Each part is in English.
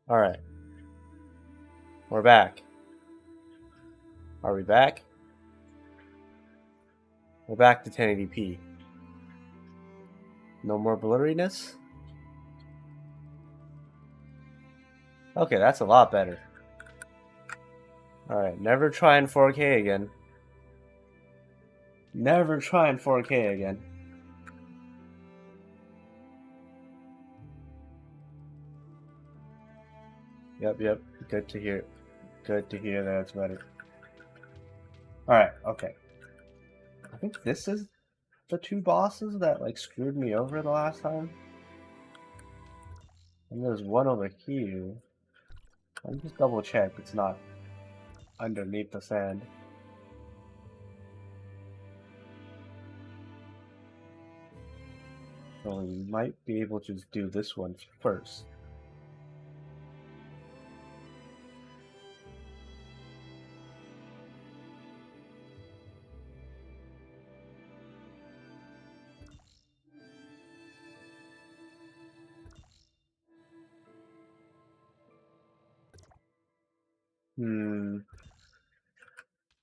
Alright, we're back. Are we back? We're back to 1080p. No more blurriness? Okay, that's a lot better. Alright, never try in 4K again. Never try in 4K again. Yep. Good to hear. Good to hear that it's better. Alright, okay. I think this is the two bosses that like screwed me over the last time. And there's one over here. Let me just double check it's not underneath the sand. So we might be able to just do this one first.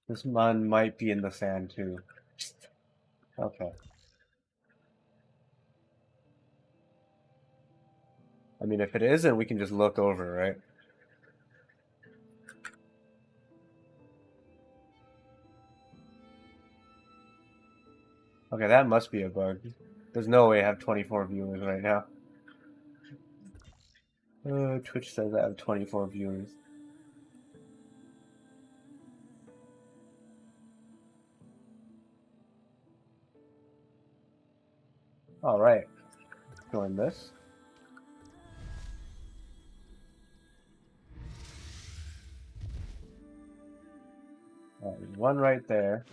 This one might be in the sand too. Okay. I mean, if it isn't, we can just look over, right? Okay, that must be a bug. There's no way I have 24 viewers right now. Twitch says I have 24 viewers. Alright. Join this. There's one right there.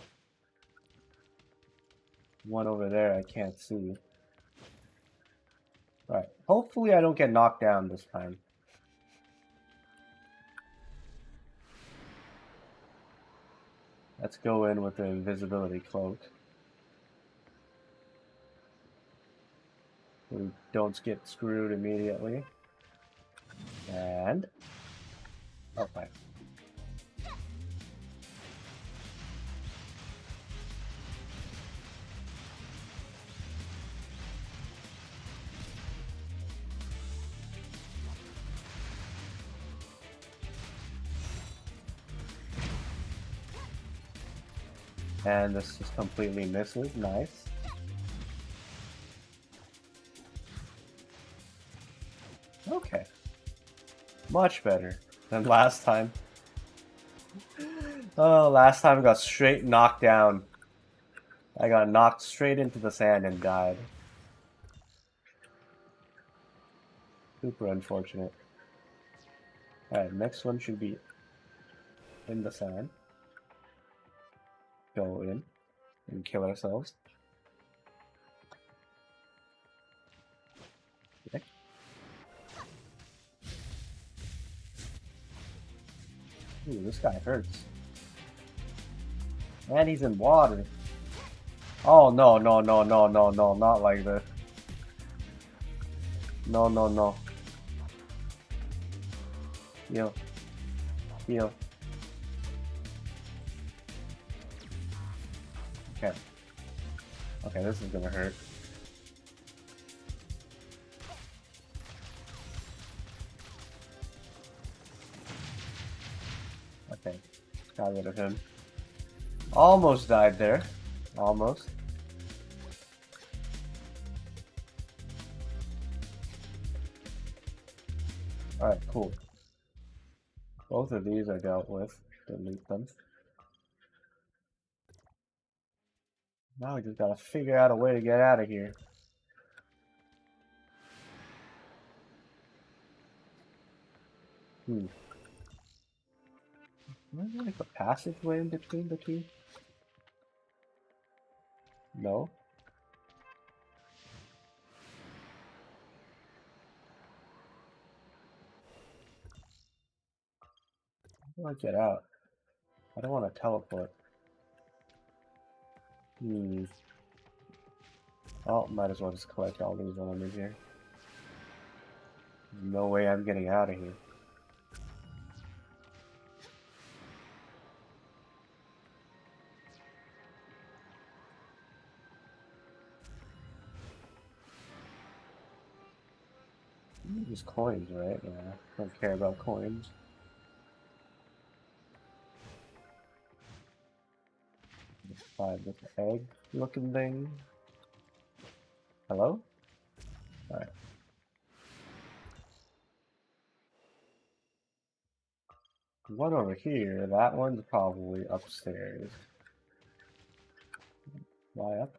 One over there I can't see. Right. Hopefully I don't get knocked down this time. Let's go in with the invisibility cloak. We don't get screwed immediately. And... okay. And this just completely misses. Nice. Okay. Much better than last time. Oh, last time I got straight knocked down. I got knocked straight into the sand and died. Super unfortunate. Alright, next one should be in the sand. Go in and kill ourselves. Okay. Ooh, this guy hurts. And he's in water. Oh, no, not like this. No. Heal. Okay, this is gonna hurt. Okay, got rid of him. Almost died there. Almost. Alright, cool. Both of these are dealt with. Delete them. Now we just gotta figure out a way to get out of here. Is there like a passageway in between the two? No? How do I get out? I don't want to teleport. Oh, might as well just collect all these while I'm in here. There's no way I'm getting out of here. Just coins, right? Yeah, don't care about coins. Let's find this egg looking thing. Hello? Alright. One over here, that one's probably upstairs. Why up?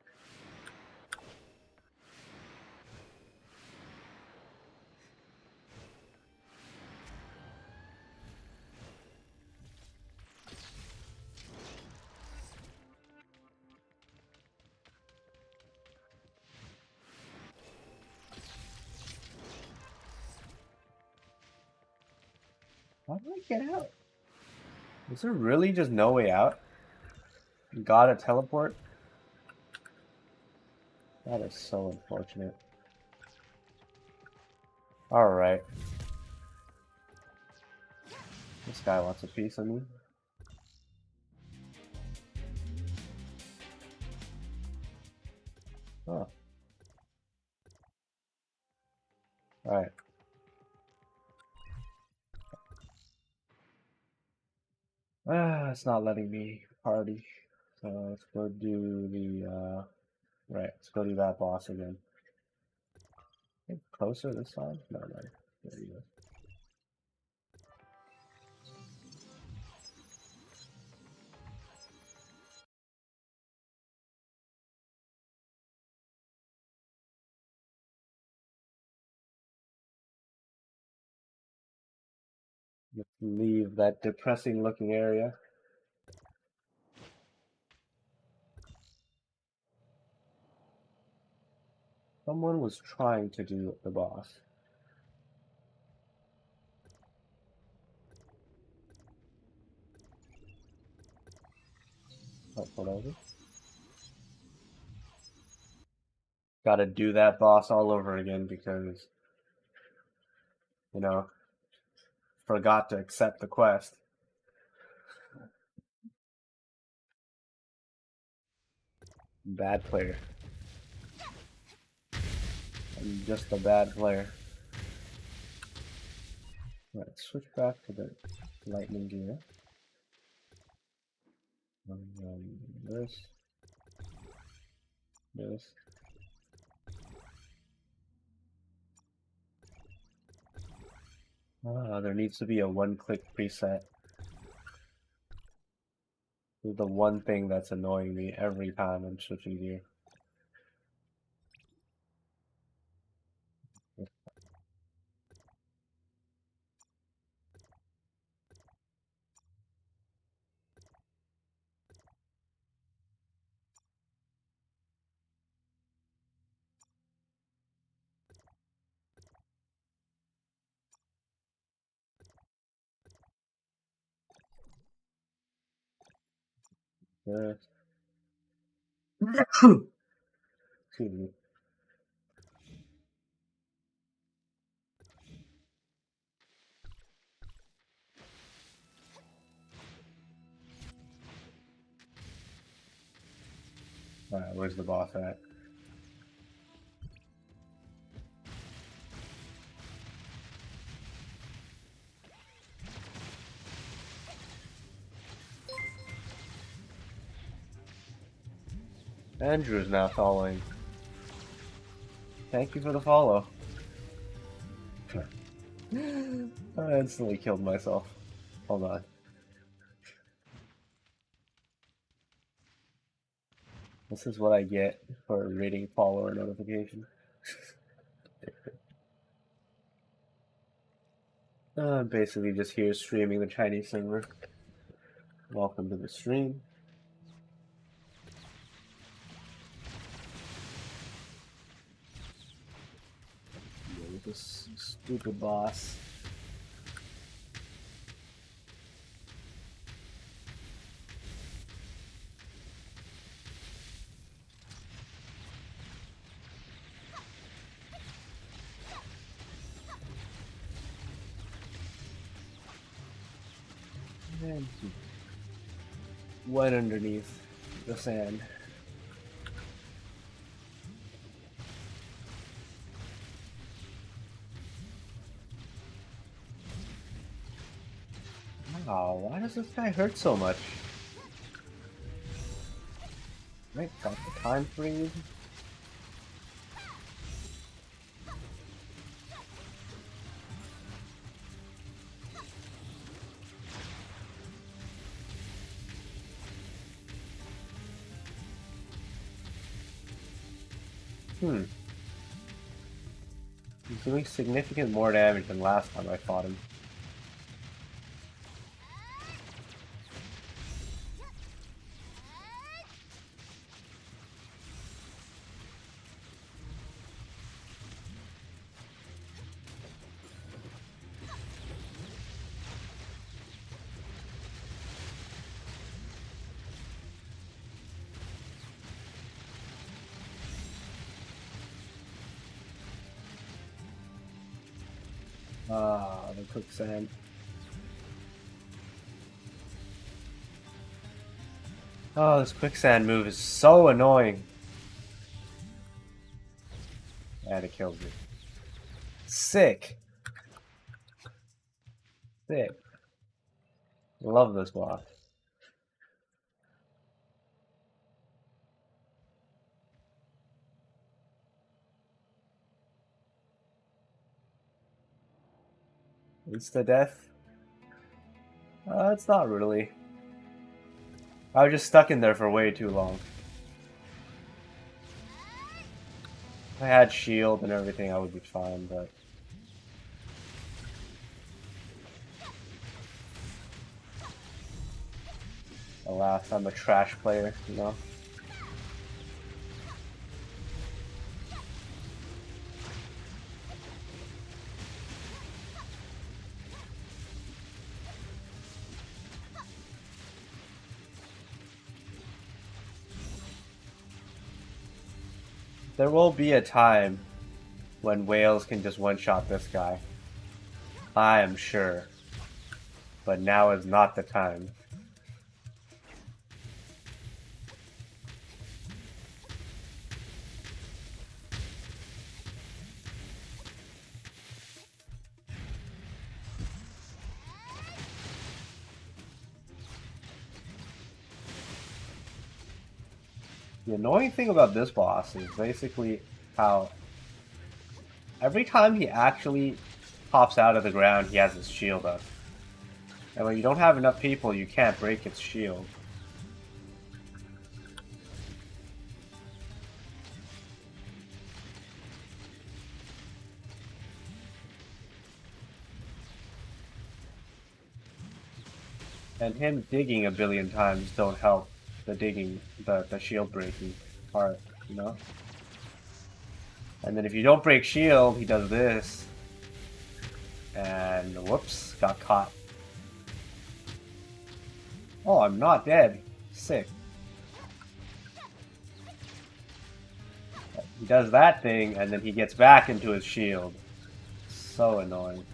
How do I get out? Is there really just no way out? Gotta teleport? That is so unfortunate. Alright. This guy wants a piece of me. Oh. Alright. It's not letting me party. So let's go do the, right, let's go do that boss again. I think closer this time? No, no. There you go. Just leave that depressing looking area. Someone was trying to do the boss. Oh, whatever. Gotta do that boss all over again because, you know, forgot to accept the quest. Bad player. I'm just a bad player. Let's switch back to the lightning gear. This. This. There needs to be a one-click preset. This is the one thing that's annoying me every time I'm switching gear. This. Excuse me. Alright, where's the boss at? Andrew is now following. Thank you for the follow. I instantly killed myself. Hold on. This is what I get for reading follower notification. I'm basically just here streaming the Chinese server. Welcome to the stream. This stupid boss. And wet underneath the sand. Oh, why does this guy hurt so much? Right, got the time freeze. He's doing significant more damage than last time I fought him. Ah, the quicksand. Oh, this quicksand move is so annoying. And it kills me. Sick. Sick. Love this boss. Insta death? It's not really. I was just stuck in there for way too long. If I had shield and everything, I would be fine, but... Alas, I'm a trash player, you know? There will be a time when whales can just one-shot this guy. I am sure. But now is not the time. The annoying thing about this boss is basically how every time he actually pops out of the ground, he has his shield up. And when you don't have enough people, you can't break its shield. And him digging a billion times don't help the digging, the shield breaking part, you know? And then if you don't break shield, he does this. And whoops, got caught. Oh, I'm not dead. Sick. He does that thing, and then he gets back into his shield. So annoying.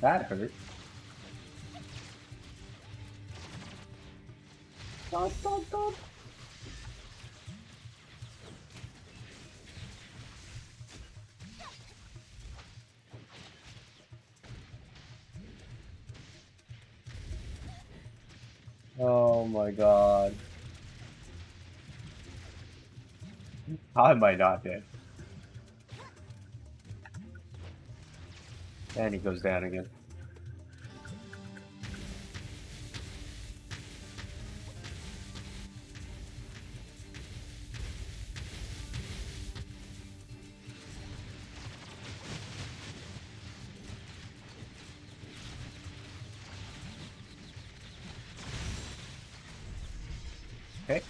That hurt. Dun, dun, dun. Oh my god. How am I not dead? And he goes down again. Okay.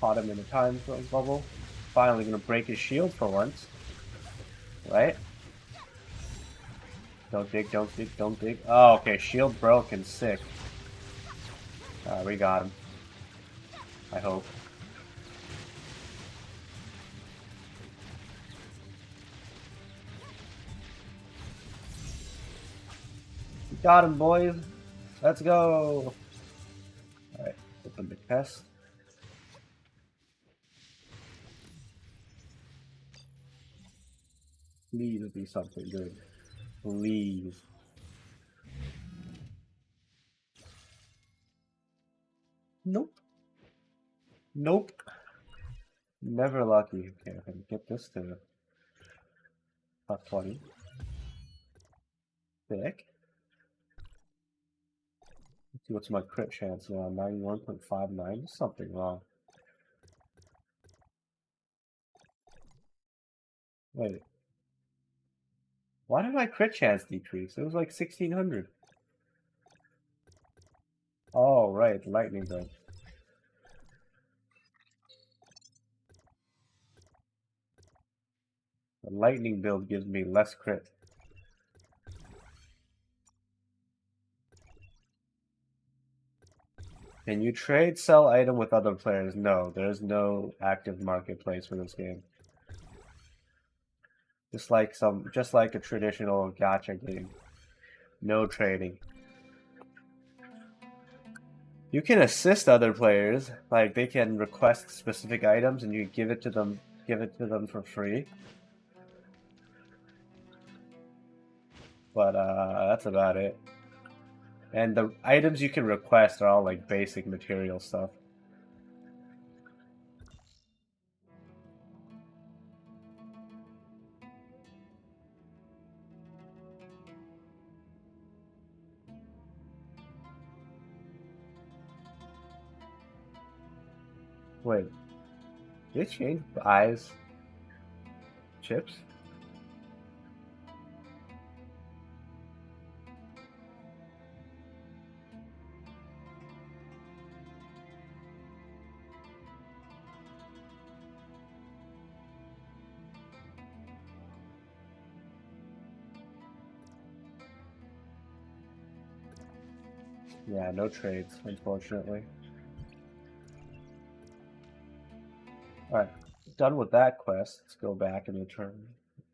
Caught him in a time bubble. Finally gonna break his shield for once. Right? Don't dig, don't dig, don't dig. Oh, okay. Shield broken. Sick. We got him. I hope. We got him, boys. Let's go. Alright. Open the chest. Please be something good. Please. Nope. Nope. Never lucky. Okay, I can get this to top 20. Thick. Let's see what's my crit chance now. 91.59. There's something wrong. Wait. Why did my crit chance decrease? It was like 1600. Oh, right. Lightning build. The lightning build gives me less crit. Can you trade sell item with other players? No, there's no active marketplace for this game. Just like a traditional gacha game. No trading. You can assist other players, like they can request specific items and you give it to them for free. But that's about it. And the items you can request are all like basic material stuff. Wait, did they change eyes? Chips? Yeah, no trades, unfortunately. Alright, done with that quest. Let's go back and return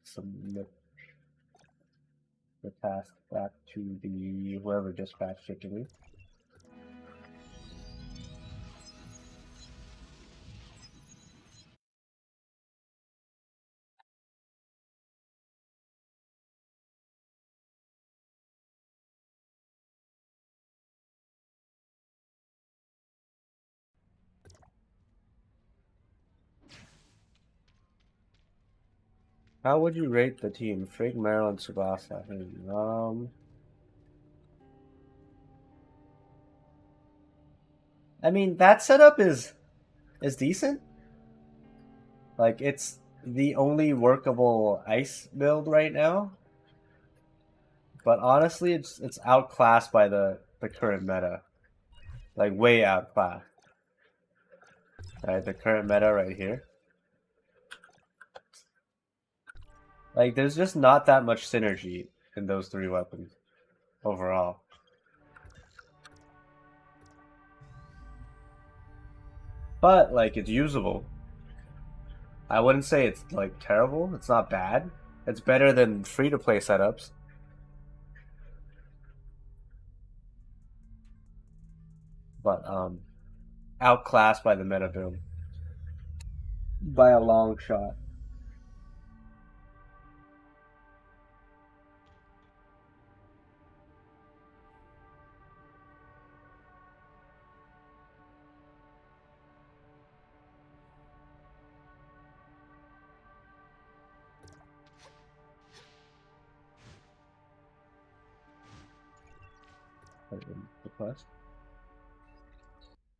submit the task back to the whoever dispatched it to me. How would you rate the team? Frig, Maryland, Tsubasa. I mean that setup is decent. Like it's the only workable ice build right now. But honestly, it's outclassed by the current meta. Like way outclassed. Right, the current meta right here. Like there's just not that much synergy in those three weapons overall. But like it's usable. I wouldn't say it's like terrible. It's not bad. It's better than free to play setups. But outclassed by the meta build. By a long shot. The quest.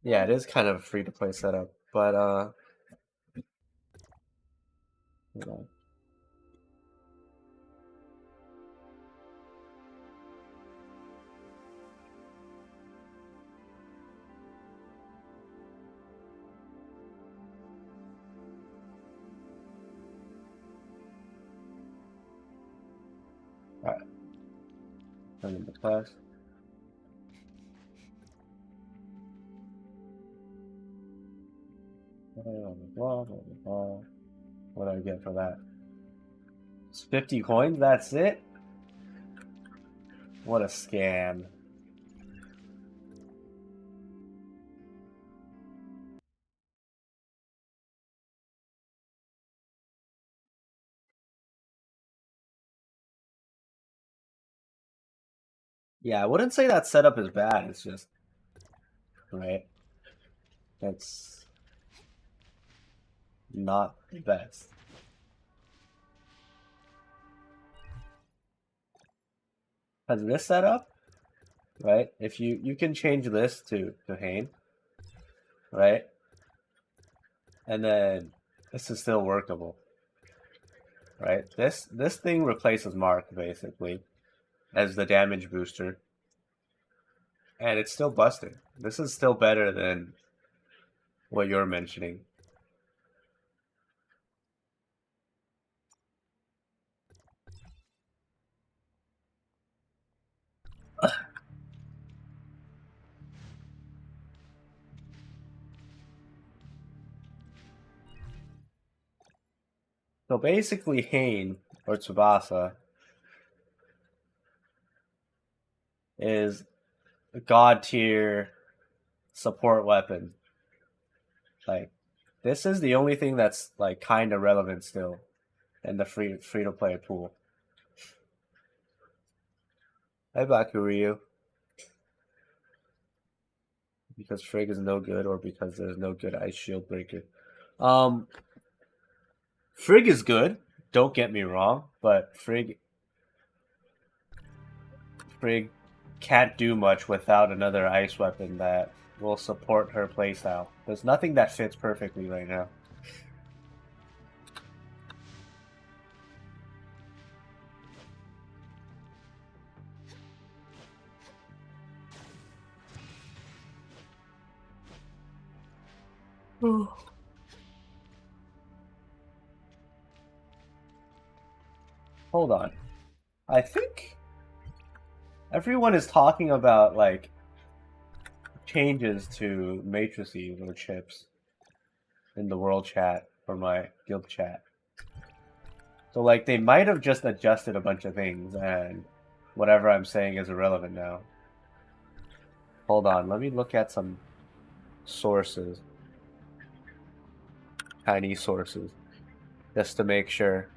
Yeah, it is kind of a free to play setup, but hold on. Alright. I'm in the class. Blah, blah, blah. What do I get for that? It's 50 coins, that's it? What a scam. Yeah, I wouldn't say that setup is bad. It's just right. It's not the best. Because this setup, right? If you can change this to Hane, right? And then this is still workable, right? This thing replaces Mark basically as the damage booster, and it's still busted. This is still better than what you're mentioning. So basically, Hane or Tsubasa is a god tier support weapon. Like this is the only thing that's like kind of relevant still in the free to play pool. Hi Bakuryu, because Frigg is no good or because there's no good Ice Shield Breaker. Um, Frigg is good. Don't get me wrong, but Frigg can't do much without another ice weapon that will support her playstyle. There's nothing that fits perfectly right now. Hold on. I think everyone is talking about like changes to matrices or chips in the world chat or my guild chat. So like they might have just adjusted a bunch of things and whatever I'm saying is irrelevant now. Hold on, let me look at some sources. Tiny sources. Just to make sure.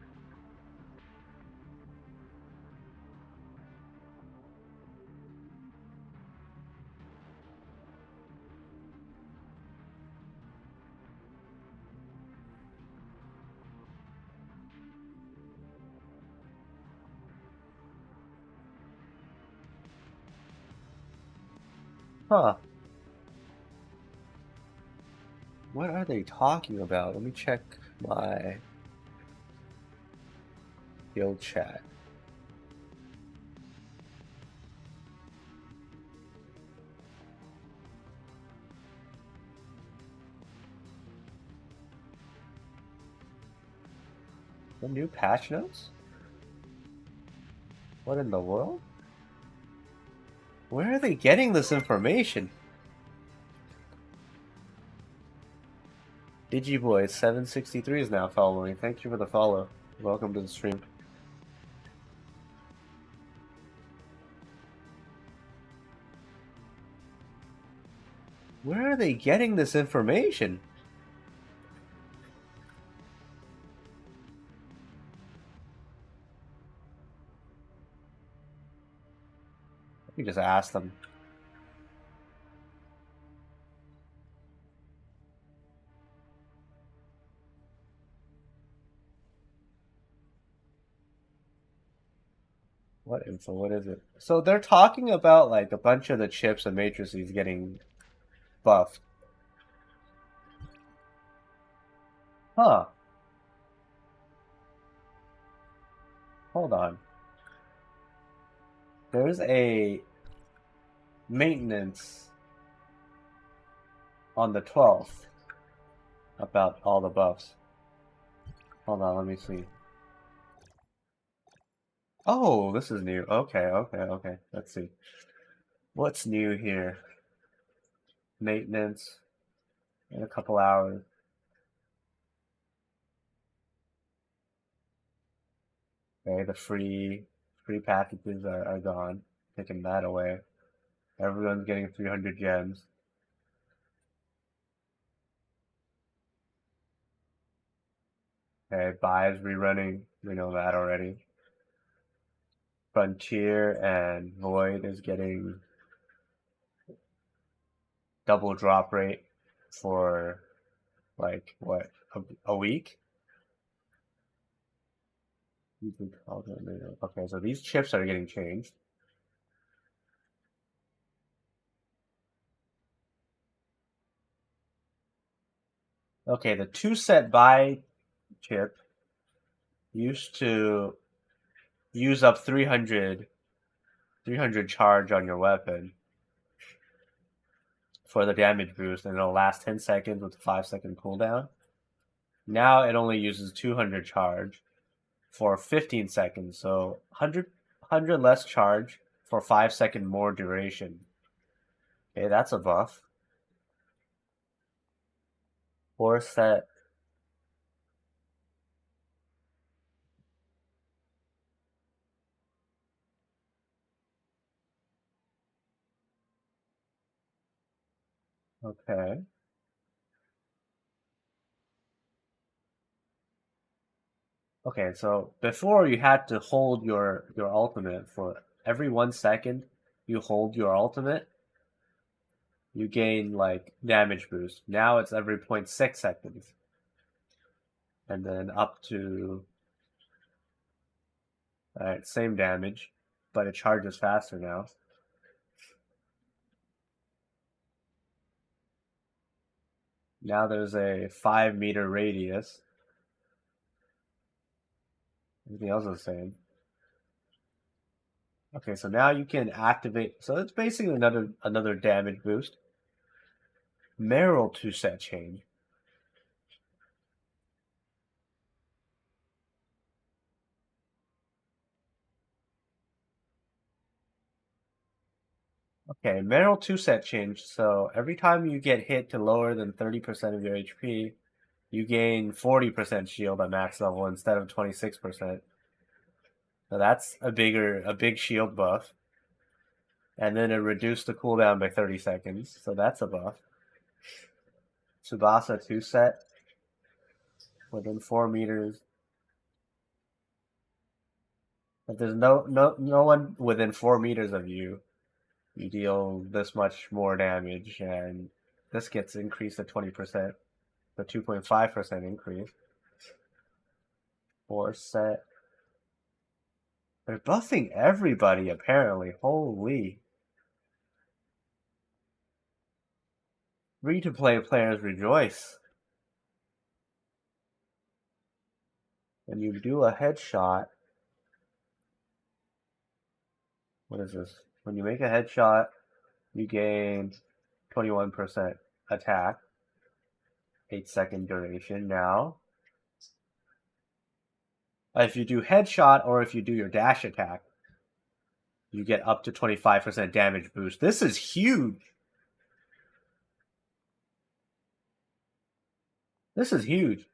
Huh. What are they talking about? Let me check my guild chat. The new patch notes? What in the world? Where are they getting this information? Digiboy763 is now following. Thank you for the follow. Welcome to the stream. Where are they getting this information? Let me just ask them. What info? What is it? So they're talking about like a bunch of the chips and matrices getting buffed. Huh. Hold on. There's a maintenance on the 12th about all the buffs. Hold on, let me see. Oh, this is new. Okay. Let's see. What's new here? Maintenance in a couple hours. Okay, the free packages are gone. Taking that away. Everyone's getting 300 gems. Okay, buys rerunning. We know that already. Frontier and Void is getting double drop rate for like what, a week? Okay, so these chips are getting changed. Okay, the 2-set buy chip used to use up 300 charge on your weapon for the damage boost, and it'll last 10 seconds with a 5-second cooldown. Now it only uses 200 charge for 15 seconds, so 100 less charge for 5-second more duration. Okay, that's a buff. 4-set. Okay. Okay, so before you had to hold your ultimate for every 1 second you hold your ultimate, you gain like damage boost. Now it's every 0.6 seconds. And then up to, alright, same damage, but it charges faster now. Now there's a 5-meter radius. Everything else is the same. Okay, so now you can activate. So it's basically another damage boost. Meryl 2-set change. Okay, Meryl 2-set change. So every time you get hit to lower than 30% of your HP, you gain 40% shield at max level instead of 26%. So that's a big shield buff. And then it reduced the cooldown by 30 seconds, so that's a buff. Tsubasa 2-set. Within 4 meters. If there's no one within 4 meters of you, you deal this much more damage, and this gets increased to 20%, the 2.5% increase. 4-set. They're buffing everybody, apparently. Holy. Free-to-play players rejoice. When you do a headshot, what is this? When you make a headshot, you gain 21% attack, 8-second duration. Now, if you do headshot or if you do your dash attack, you get up to 25% damage boost. This is huge. This is huge.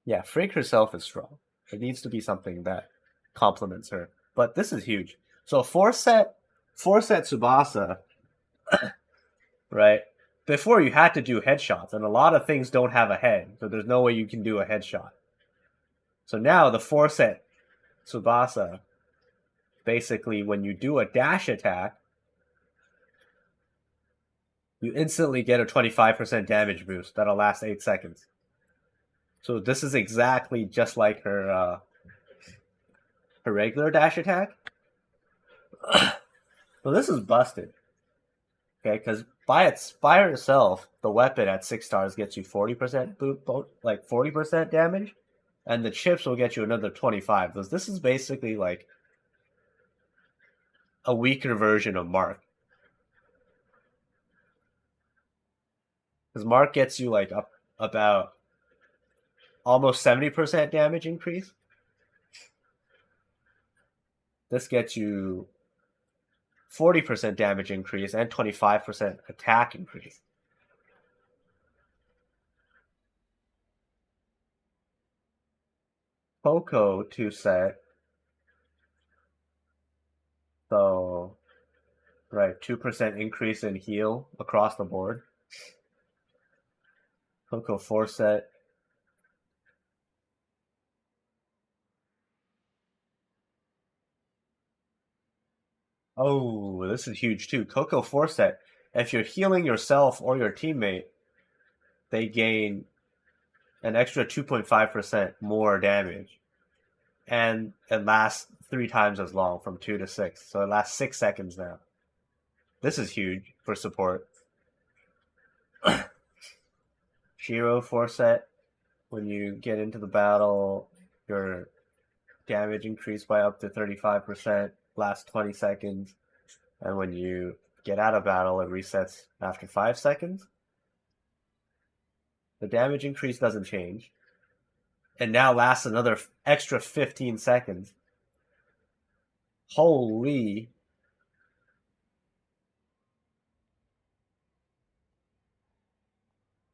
Yeah, Frigg herself is strong. It needs to be something that complements her. But this is huge. So 4-set Tsubasa, right? Before you had to do headshots, and a lot of things don't have a head, so there's no way you can do a headshot. So now the 4-set Tsubasa, basically when you do a dash attack, you instantly get a 25% damage boost that'll last 8 seconds. So this is exactly just like her regular dash attack. So this is busted. Okay, because by herself, the weapon at 6 stars gets you 40% like 40% damage, and the chips will get you another 25. So this is basically like a weaker version of Mark. Because Mark gets you like up about almost 70% damage increase. This gets you 40% damage increase and 25% attack increase. Poco 2-set. So, right, 2% increase in heal across the board. Poco 4-set. Oh, this is huge too. Coco Force Set. If you're healing yourself or your teammate, they gain an extra 2.5% more damage. And it lasts 3 times as long, from 2 to 6. So it lasts 6 seconds now. This is huge for support. Shiro Force Set. When you get into the battle, your damage increased by up to 35%, lasts 20 seconds. And when you get out of battle, it resets after 5 seconds. The damage increase doesn't change. And now lasts another extra 15 seconds. Holy.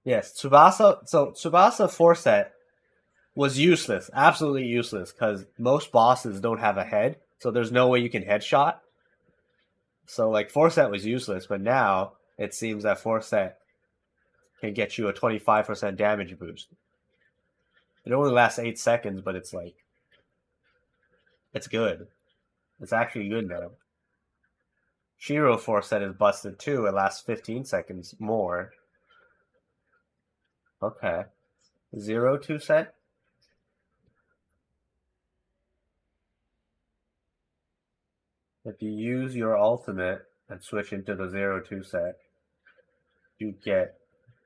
Yes, Tsubasa. So Tsubasa Force Set was useless, absolutely useless, because most bosses don't have a head, so there's no way you can headshot. So like Force Set was useless, but now it seems that Force Set can get you a 25% damage boost. It only lasts 8 seconds, but it's like, it's good. It's actually good now. Shiro Force Set is busted too. It lasts 15 seconds more. Okay. 0-2 set? If you use your ultimate and switch into the 0-2 set, you get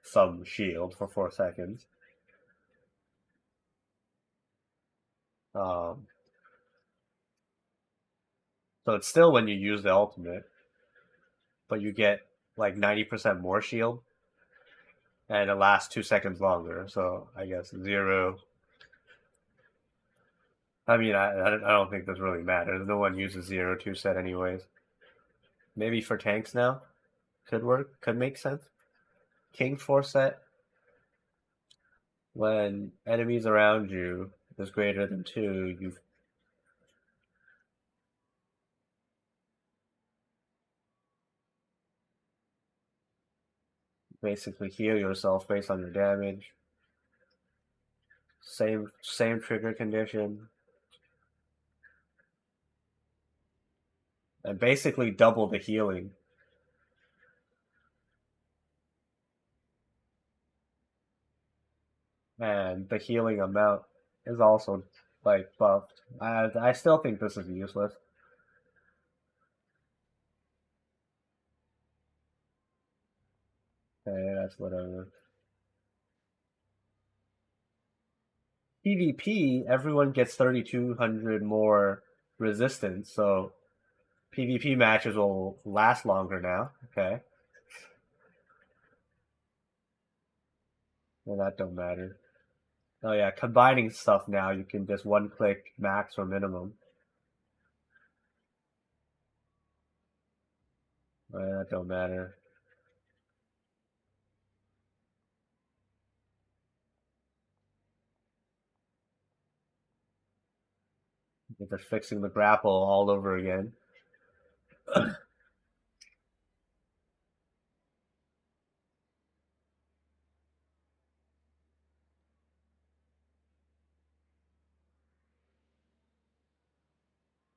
some shield for 4 seconds. So it's still when you use the ultimate, but you get like 90% more shield, and it lasts 2 seconds longer. So I guess 0. I mean, I don't think this really matters. No one uses 0-2 set anyways. Maybe for tanks now, could work, could make sense. King Force Set. When enemies around you is greater than 2, you basically heal yourself based on your damage. Same trigger condition. And basically double the healing. And the healing amount is also like buffed. I still think this is useless. Okay, that's whatever. PvP, everyone gets 3,200 more resistance, so PvP matches will last longer now. Okay. Well, that don't matter. Oh yeah, combining stuff now, you can just one-click max or minimum. That don't matter. They're fixing the grapple all over again.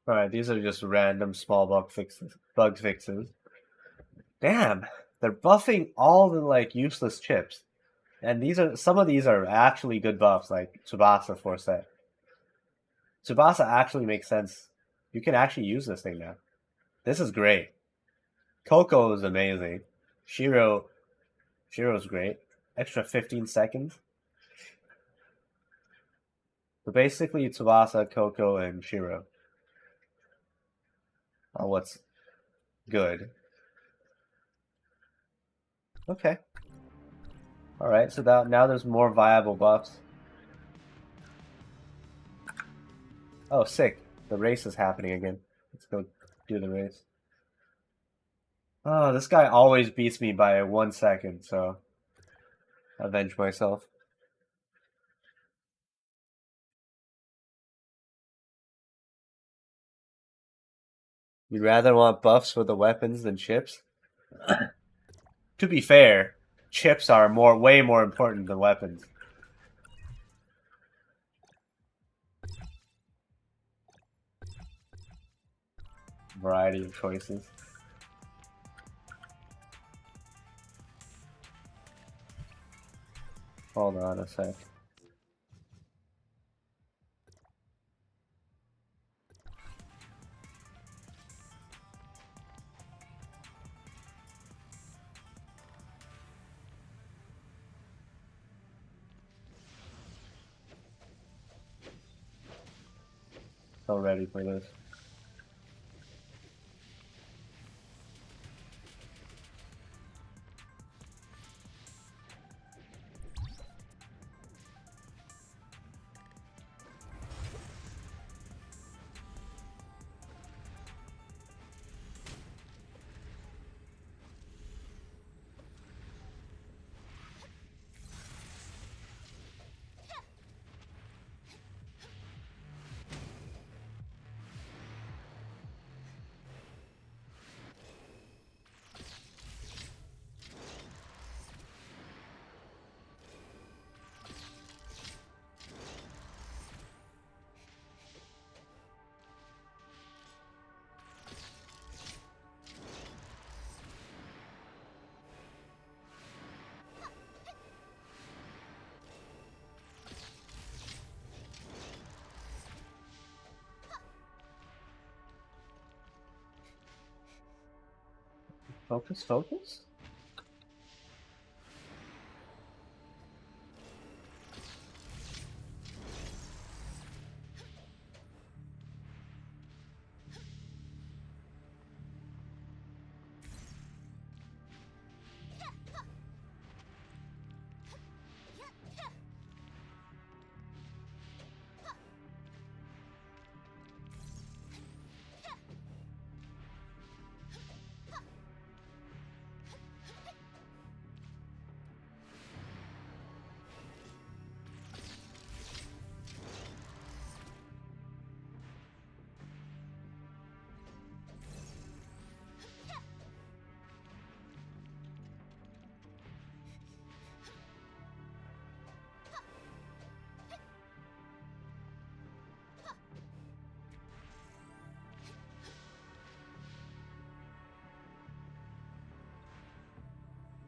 Alright, these are just random small bug fixes. Damn, they're buffing all the like useless chips. And some of these are actually good buffs, like Tsubasa Force Set. Tsubasa actually makes sense. You can actually use this thing now. This is great. Coco is amazing. Shiro's great. Extra 15 seconds. So basically Tsubasa, Coco, and Shiro are what's good. Okay. Alright, so now there's more viable buffs. Oh, sick. The race is happening again. Let's go do the race. Oh, this guy always beats me by 1 second, so avenge myself. You'd rather want buffs for the weapons than chips? To be fair, chips are way more important than weapons. variety of choices. Hold on a sec. So ready for this. Focus, focus?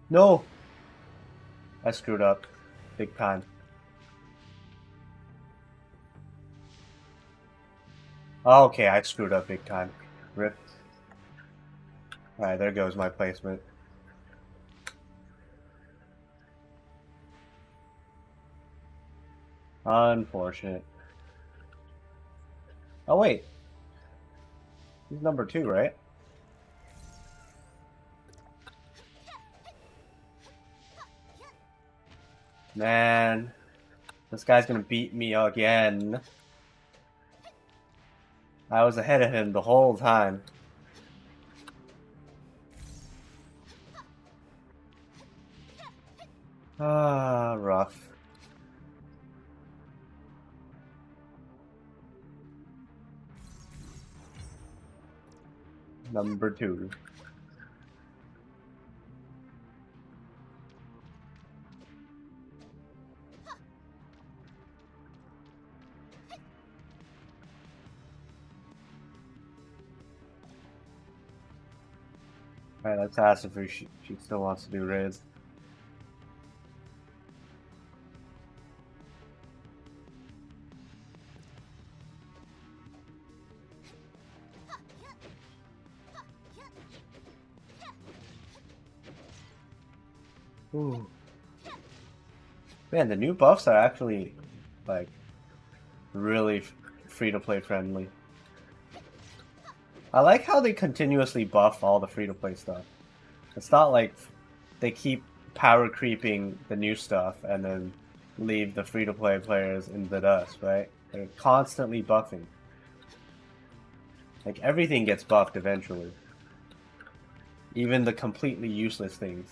No! I screwed up. Big time. Okay, I screwed up big time. Rip. Alright, there goes my placement. Unfortunate. Oh wait. He's number 2, right? Man. This guy's gonna beat me again. I was ahead of him the whole time. Ah, rough. Number 2. Alright, let's ask if she still wants to do raids. Ooh. Man, the new buffs are actually, like, really free-to-play friendly. I like how they continuously buff all the free-to-play stuff. It's not like they keep power creeping the new stuff and then leave the free-to-play players in the dust, right? They're constantly buffing. Like, everything gets buffed eventually. Even the completely useless things.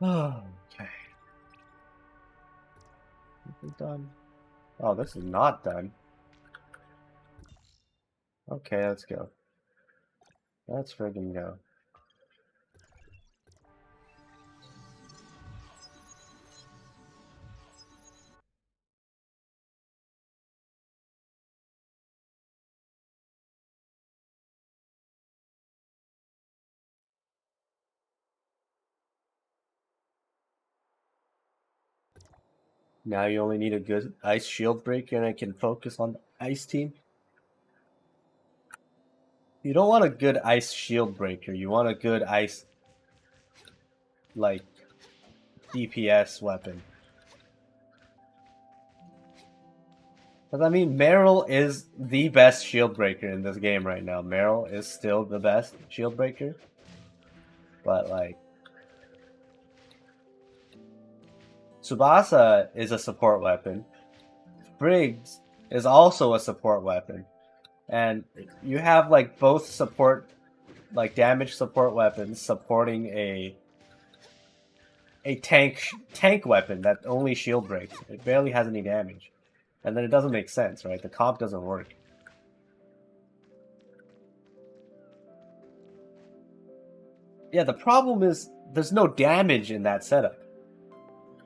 Okay. Is it done? Oh, this is not done. Okay, let's go. Let's friggin' go. Now you only need a good ice shield breaker and I can focus on the ice team. You don't want a good ice shield breaker. You want a good ice, like, DPS weapon. Because, I mean, Meryl is the best shield breaker in this game right now. Meryl is still the best shield breaker. But, like, Tsubasa is a support weapon. Briggs is also a support weapon. And you have, like, both support, like, damage support weapons supporting a tank weapon that only shield breaks. It barely has any damage. And then it doesn't make sense, right? The comp doesn't work. Yeah, the problem is there's no damage in that setup.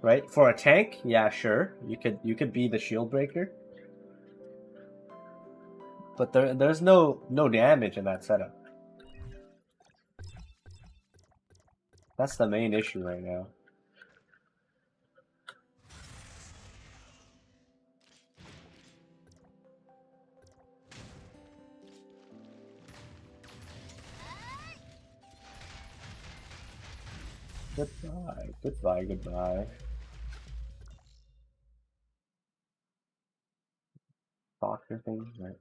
Right? For a tank, yeah, sure. You could be the shield breaker. But there's no damage in that setup. That's the main issue right now. Goodbye, goodbye, goodbye. Doctor thing, right?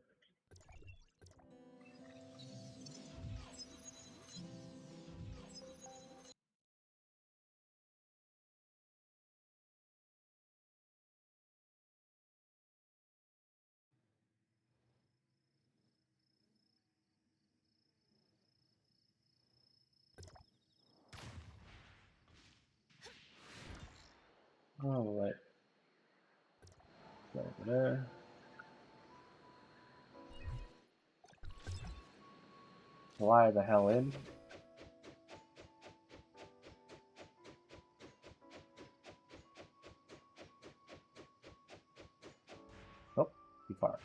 Oh, right. Over there. Fly the hell in. Oh, too far.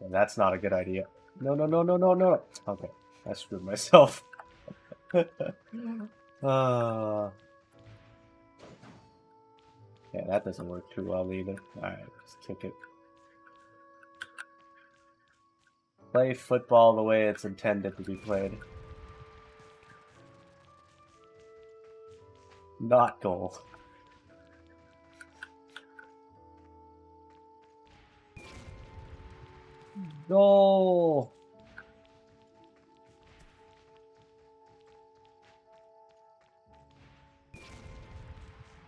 And that's not a good idea. No, no, no, no, no, no. Okay, I screwed myself. uh, yeah, that doesn't work too well either. Alright, just kick it. Play football the way it's intended to be played. Not goal. Goal!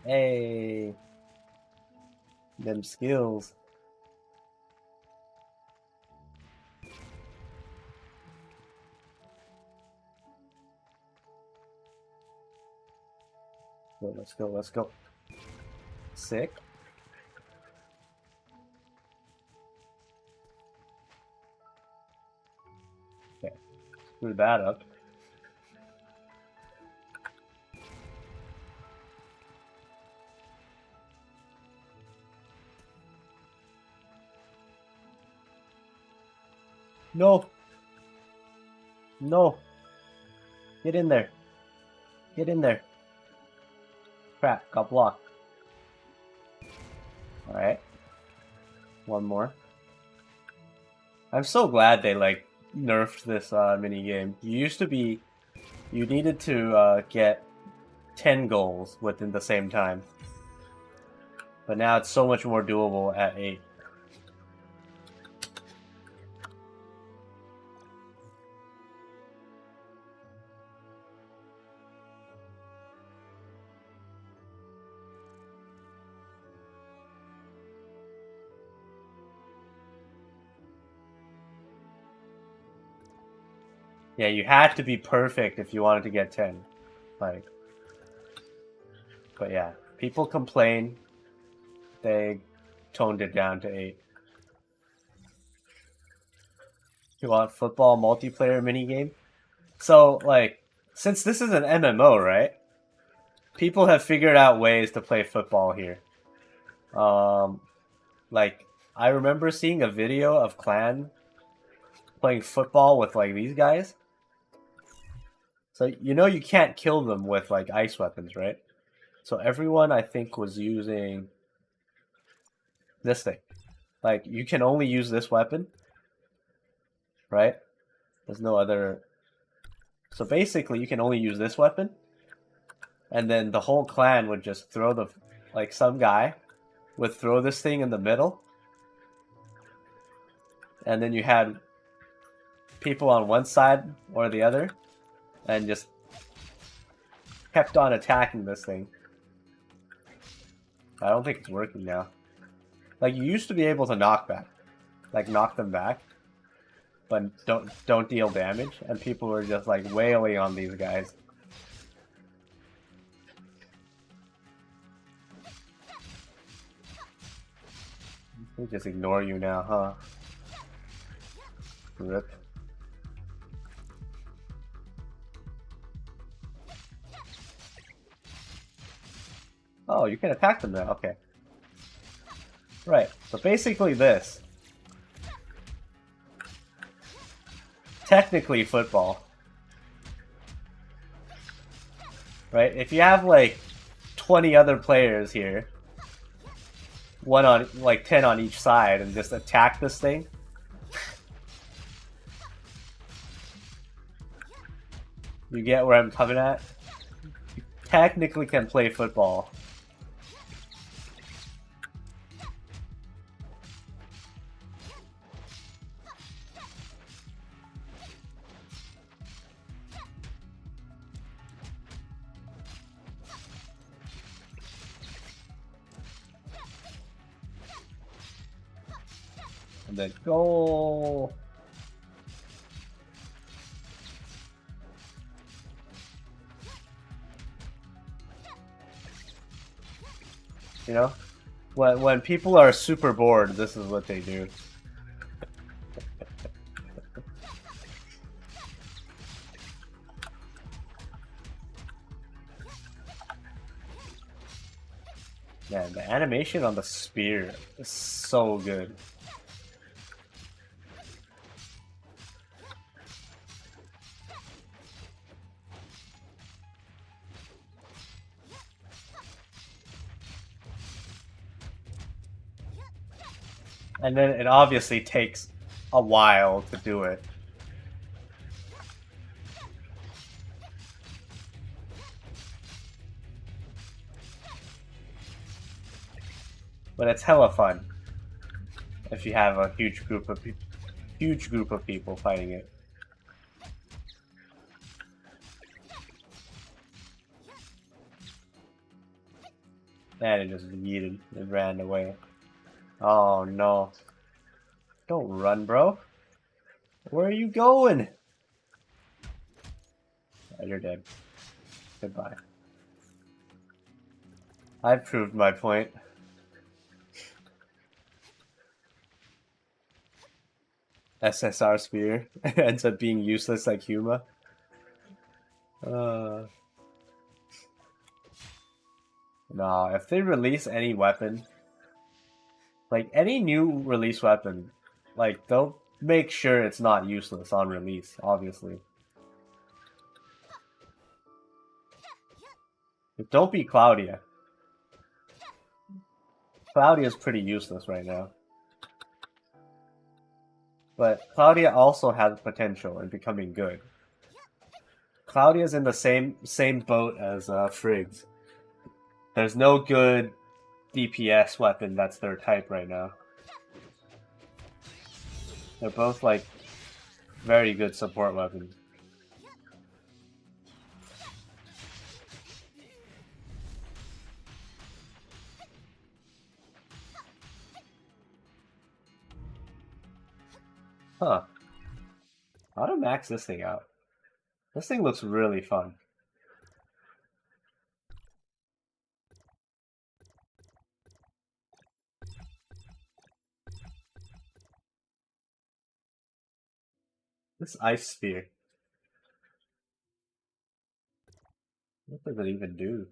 Hey! Them skills. Let's go, let's go. Sick. Okay, screw that up. No! No! Get in there. Get in there. Crap, got blocked. Alright. One more. I'm so glad they, like, nerfed this mini game. You used to be... You needed to get 10 goals within the same time. But now it's so much more doable at 8. Yeah, you had to be perfect if you wanted to get 10. Like, but yeah, people complain. They toned it down to 8. You want football multiplayer minigame? So, like, since this is an MMO, right? People have figured out ways to play football here. Like, I remember seeing a video of Clan playing football with, like, these guys. So, you know you can't kill them with, like, ice weapons, right? So everyone, I think, was using this thing. Like, you can only use this weapon, right? There's no other... So basically, you can only use this weapon, and then the whole clan would just throw the... Like, some guy would throw this thing in the middle, and then you had people on one side or the other, and just kept on attacking this thing. I don't think it's working now. Like, you used to be able to knock them back, but don't deal damage, and people were just like wailing on these guys. They just ignore you now, huh? Rip. Oh, you can attack them now, okay. Right, so basically this. Technically football. Right, if you have like 20 other players here, 10 on each side, and just attack this thing. You get where I'm coming at? You technically can play football. And then goal. You know, when people are super bored, this is what they do. Man, the animation on the spear is so good. And then it obviously takes a while to do it. But it's hella fun if you have a huge group of people fighting it. And it just yeeted and ran away. Oh no. Don't run, bro. Where are you going? Oh, you're dead. Goodbye. I've proved my point. SSR Spear ends up being useless like Huma. No, if they release any weapon, like any new release weapon, like they'll make sure it's not useless on release, obviously. But don't be Claudia. Claudia's pretty useless right now. But Claudia also has potential in becoming good. Claudia's in the same boat as Friggs. There's no good DPS weapon that's their type right now. They're both like very good support weapons. Huh. How to max this thing out? This thing looks really fun. This ice sphere. What does it even do?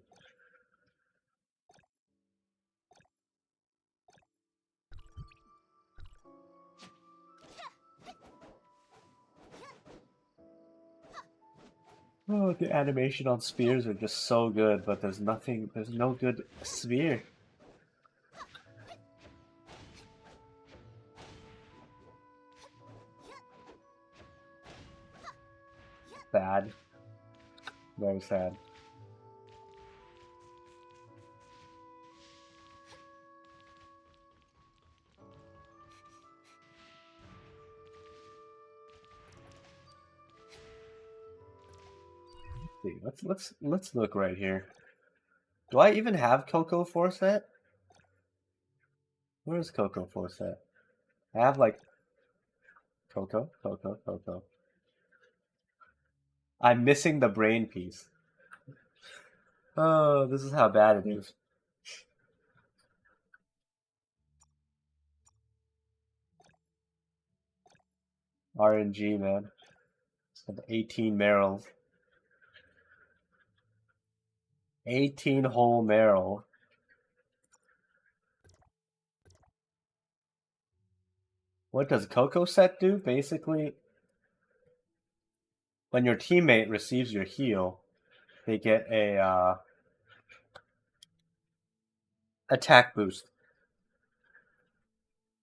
Oh, the animation on spears are just so good, but there's no good sphere. Sad. Very sad. See, let's look right here. Do I even have Coco 4 set? Where's Coco 4 set? I have like Coco. I'm missing the brain piece. Oh, this is how bad it is. RNG, man. 18 Merrills. 18 whole Merrill. What does Coco set do? Basically, when your teammate receives your heal, they get a attack boost,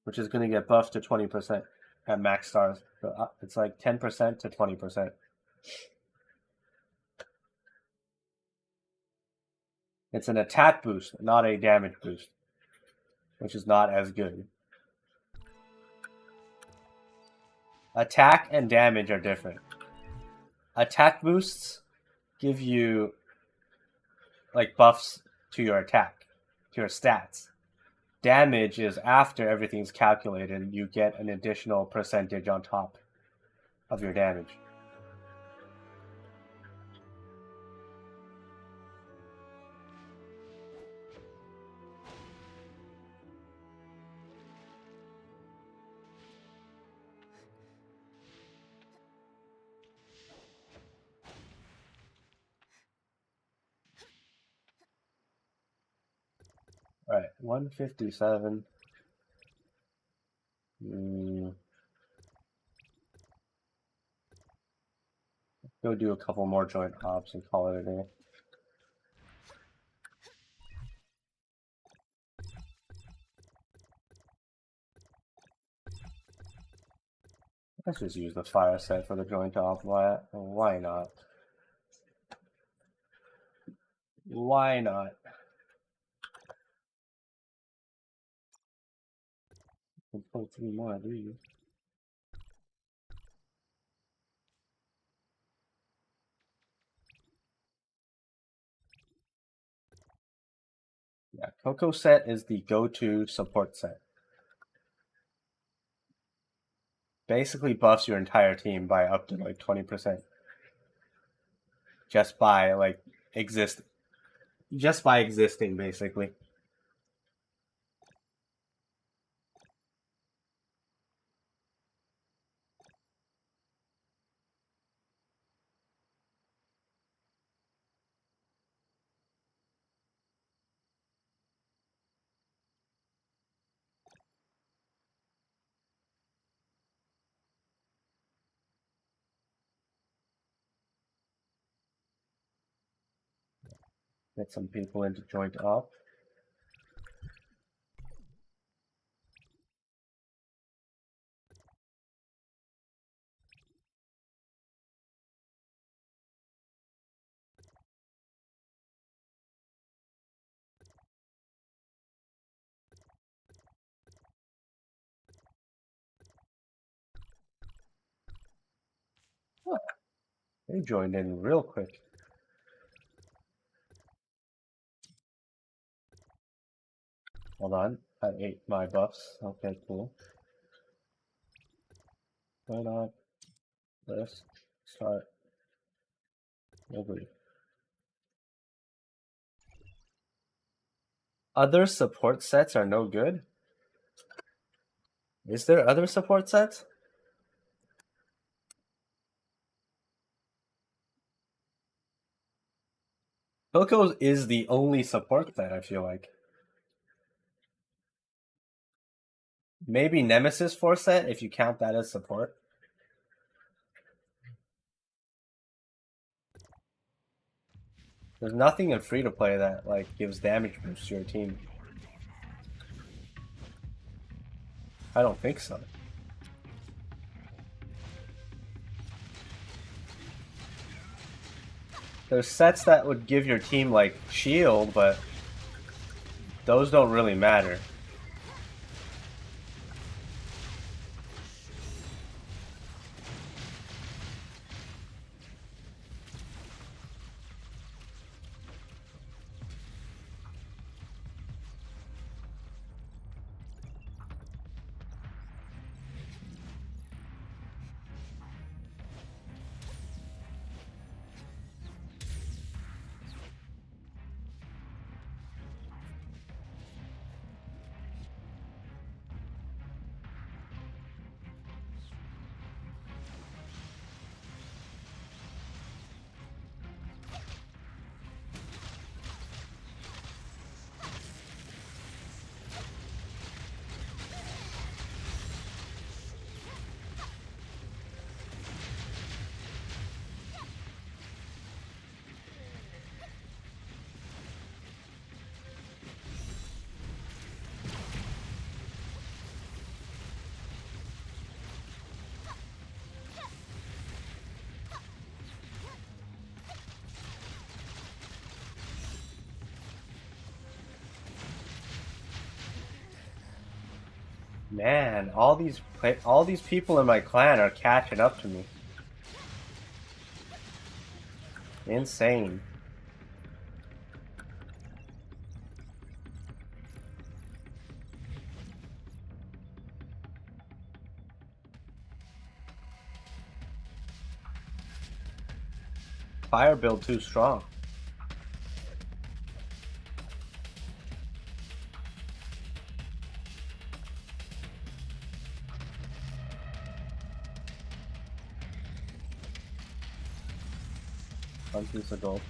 which is going to get buffed to 20% at max stars. So it's like 10% to 20%. It's an attack boost, not a damage boost, which is not as good. Attack and damage are different. Attack boosts give you like buffs to your attack, to your stats. Damage is after everything's calculated, you get an additional percentage on top of your damage. All right, 157. Go do a couple more joint hops and call it a day. Let's just use the fire set for the joint hop. Why not? Why not? Can pull 3 more of these. Yeah, Coco set is the go-to support set. Basically buffs your entire team by up to like 20%. Just by like existing, basically. Get some people into joint up. Oh, they joined in real quick. Hold on, I ate my buffs. Okay, cool. Why not? Let's start Agree. Other support sets are no good? Is there other support sets? Pilko's is the only support set, I feel like. Maybe Nemesis Force set, if you count that as support. There's nothing in free-to-play that like gives damage boost to your team. I don't think so. There's sets that would give your team like shield, but those don't really matter. Man, all these people in my clan are catching up to me. Insane. Fire build too strong. One piece of gold.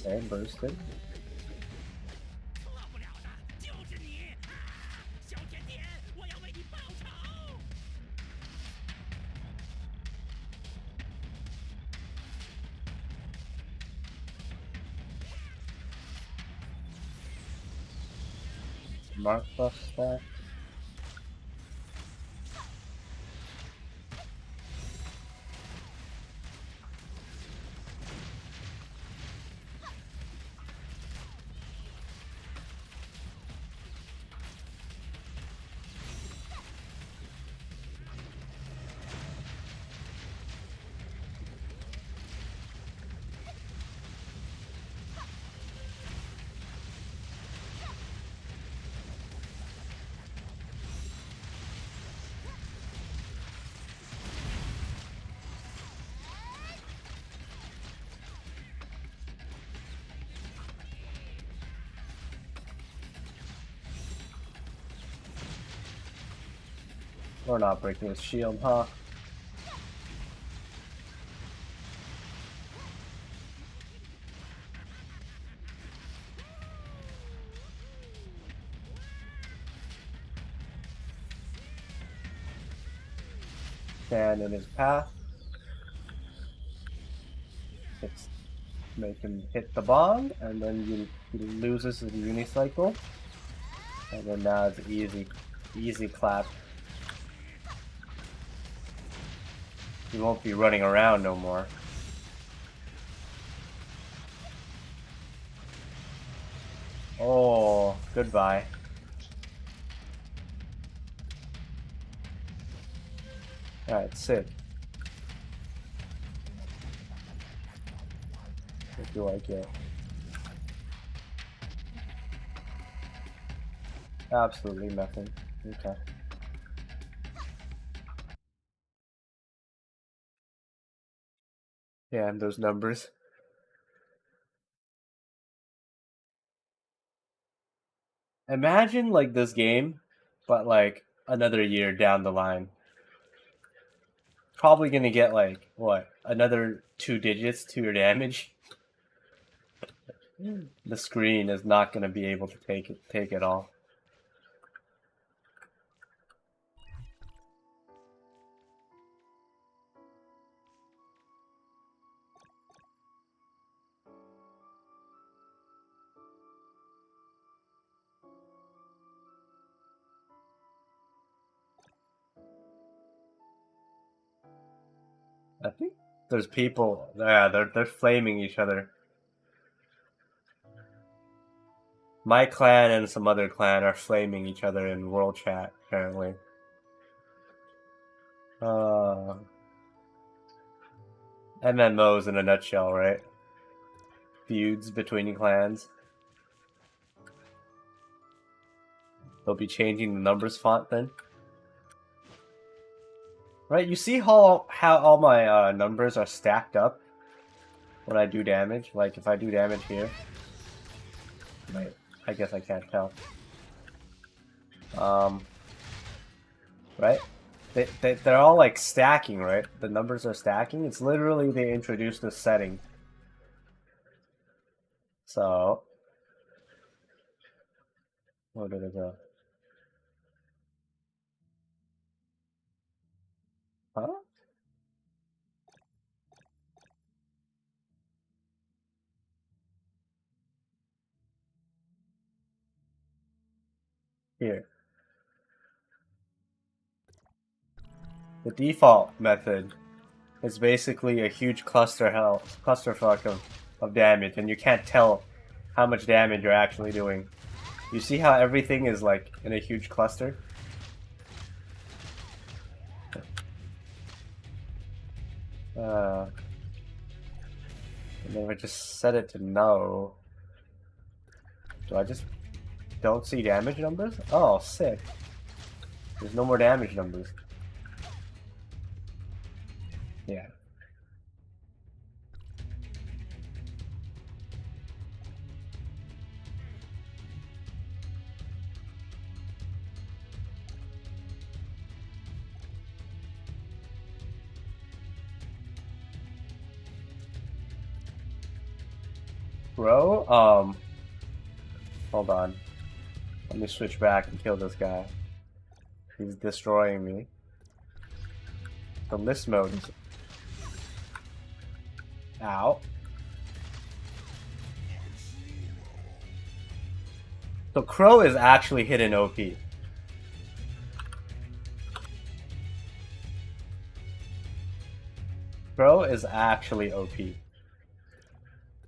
Okay, bursted. Mark buff stack. We're not breaking his shield, huh? Stand in his path. Let's make him hit the bomb, and then he loses his unicycle. And then now it's easy clap. He won't be running around no more. Oh, goodbye. Alright, sick. What do I get? Absolutely nothing. Okay. Yeah, and those numbers. Imagine like this game, but like another year down the line. Probably gonna get like what? Another 2 digits to your damage. The screen is not gonna be able to take it all. I think there's people. Yeah, they're flaming each other. My clan and some other clan are flaming each other in world chat apparently. MMOs in a nutshell, right? Feuds between clans. They'll be changing the numbers font then. Right, you see how all my numbers are stacked up when I do damage? Like, if I do damage here... Wait, I guess I can't tell. Right? They're all, like, stacking, right? The numbers are stacking. It's literally they introduced this setting. So... Where did it go? Huh? Here. The default method is basically a huge clusterfuck of damage, and you can't tell how much damage you're actually doing. You see how everything is like in a huge cluster? And then I just set it to no. Do I just don't see damage numbers? Oh, sick. There's no more damage numbers. Yeah. Bro, hold on. Let me switch back and kill this guy. He's destroying me. The list mode is... Ow. So Crow is actually hidden OP. Crow is actually OP.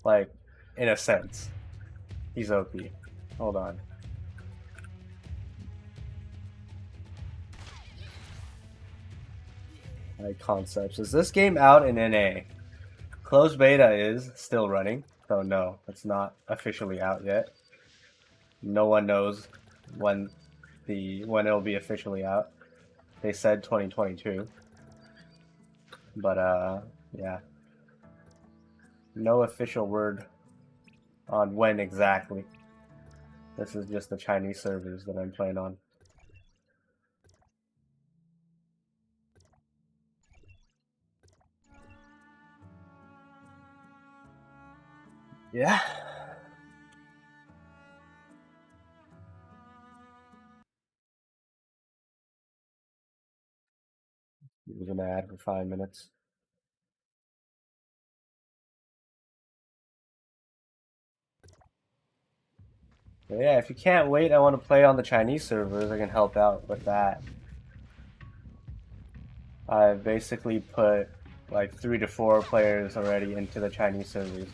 Like, in a sense. He's OP. Hold on. Like concepts. Is this game out in NA? Closed beta is still running, so no, it's not officially out yet. No one knows when it'll be officially out. They said 2022. But yeah. No official word on when exactly. This is just the Chinese servers that I'm playing on. Yeah. It was an ad for 5 minutes. But yeah, if you can't wait, I want to play on the Chinese servers, I can help out with that. I've basically put like 3 to 4 players already into the Chinese servers.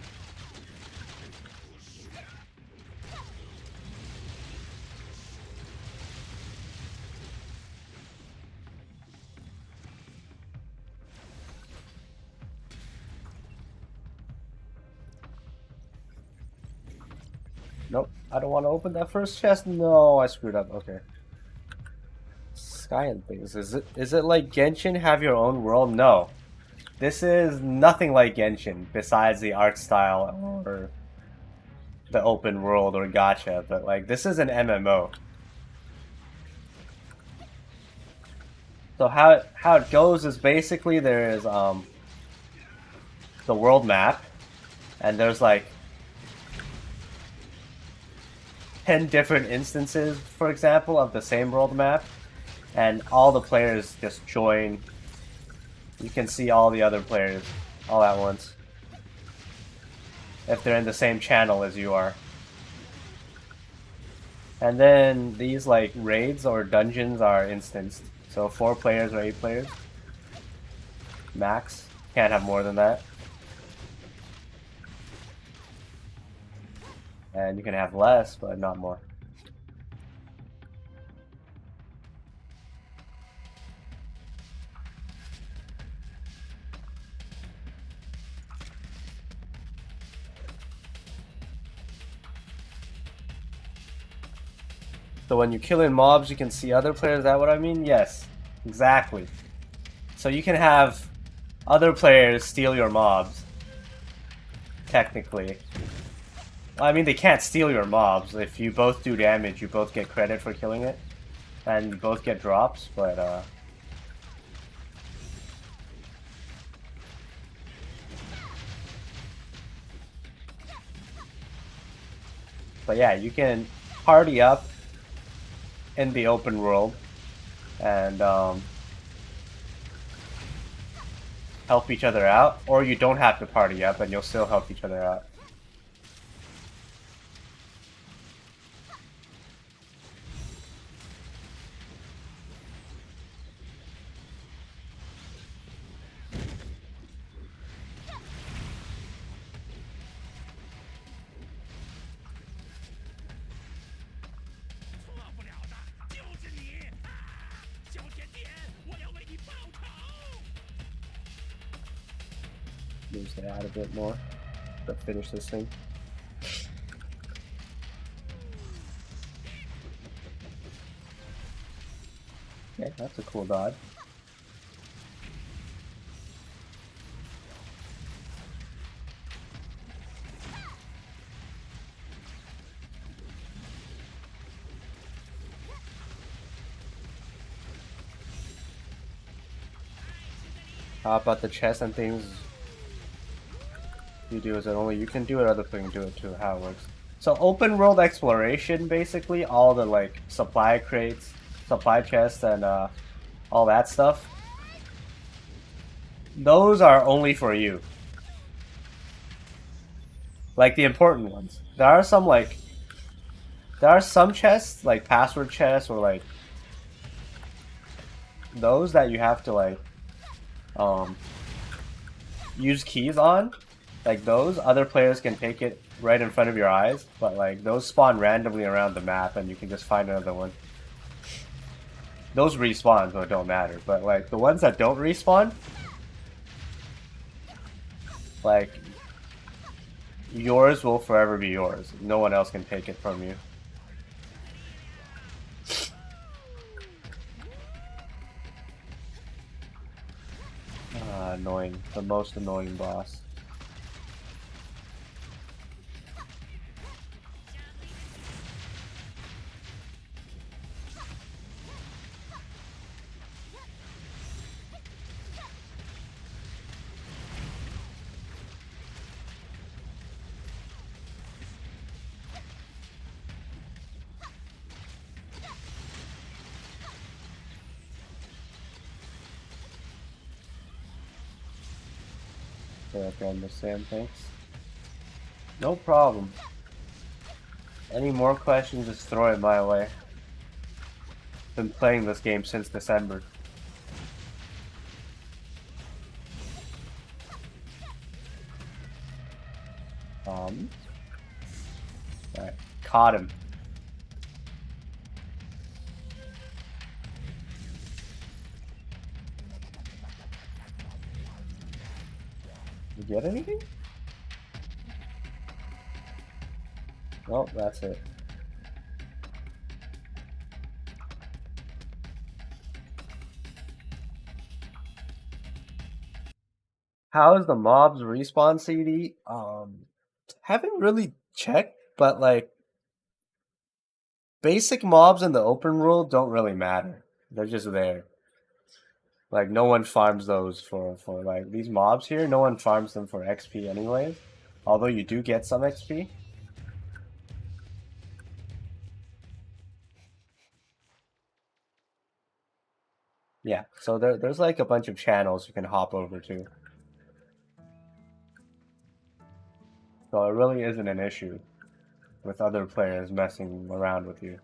Nope, I don't want to open that first chest. No, I screwed up. Okay. Sky and things. Is it like Genshin? Have your own world? No. This is nothing like Genshin, besides the art style or the open world or gacha. But like, this is an MMO. So how it goes is basically there is the world map, and there's like 10 different instances, for example, of the same world map, and all the players just join. You can see all the other players all at once if they're in the same channel as you are. And then these like raids or dungeons are instanced. So 4 players or 8 players max. Can't have more than that. And you can have less, but not more. So when you kill in mobs, you can see other players. Is that what I mean? Yes, exactly. So you can have other players steal your mobs. Technically. I mean, they can't steal your mobs. If you both do damage, you both get credit for killing it. And you both get drops, but yeah, you can party up in the open world and help each other out, or you don't have to party up and you'll still help each other out. Moves that out a bit more to finish this thing. Okay, that's a cool dodge. How about the chest and things you do? Is it only you can do it, other people can do it too? How it works? So open world exploration, basically all the like supply crates, supply chests, and all that stuff. Those are only for you. Like the important ones. There are some chests, like password chests or like those that you have to like use keys on. Like those, other players can take it right in front of your eyes, but like those spawn randomly around the map and you can just find another one. Those respawn, so it don't matter. But like the ones that don't respawn, like yours will forever be yours. No one else can take it from you. Annoying. The most annoying boss. Okay, I understand, thanks. No problem. Any more questions, just throw it my way. Been playing this game since December. Alright, caught him. You get anything? Well, that's it. How is the mobs respawn CD? Haven't really checked, but like basic mobs in the open world don't really matter. They're just there. Like no one farms those for like these mobs here. No one farms them for XP anyways. Although you do get some XP. Yeah, so there's like a bunch of channels you can hop over to. So it really isn't an issue with other players messing around with you.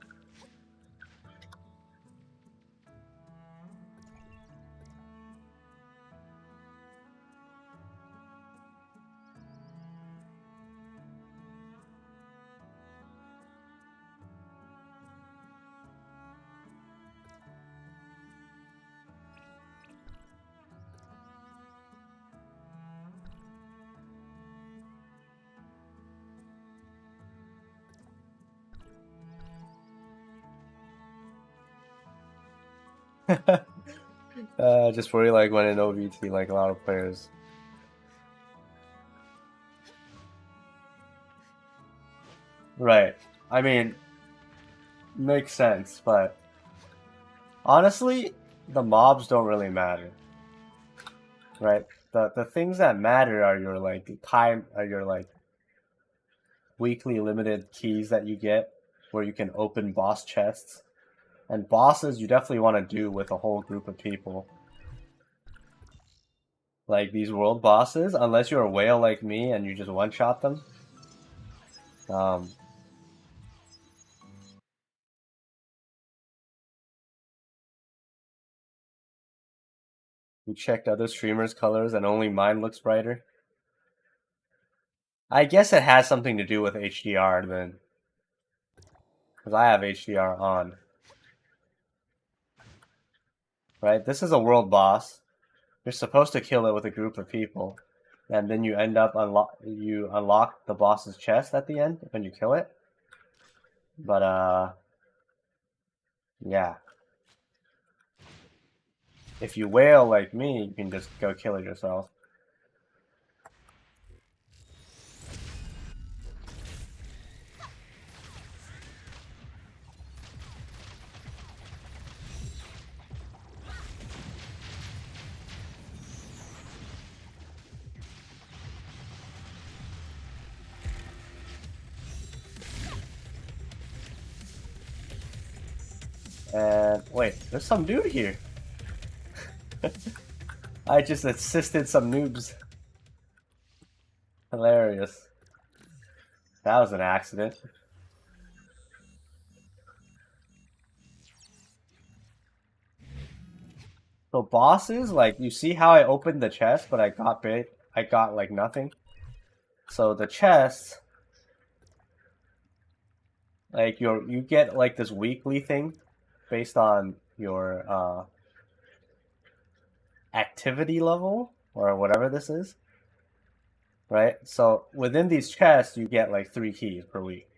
Just worry like when in OVT, like a lot of players. Right. I mean, makes sense, but honestly, the mobs don't really matter. Right? The things that matter are your like time, are your like weekly limited keys that you get where you can open boss chests. And bosses you definitely want to do with a whole group of people. Like these world bosses, unless you're a whale like me and you just one-shot them. You checked other streamers' colors and only mine looks brighter. I guess it has something to do with HDR then. Because I have HDR on. Right? This is a world boss. You're supposed to kill it with a group of people. And then you end up you unlock the boss's chest at the end when you kill it. But yeah. If you whale like me, you can just go kill it yourself. And wait, there's some dude here. I just assisted some noobs. Hilarious. That was an accident. So bosses, like you see how I opened the chest, but I got like nothing. So the chest, like you get like this weekly thing based on your activity level or whatever this is. Right? So within these chests you get like 3 keys per week.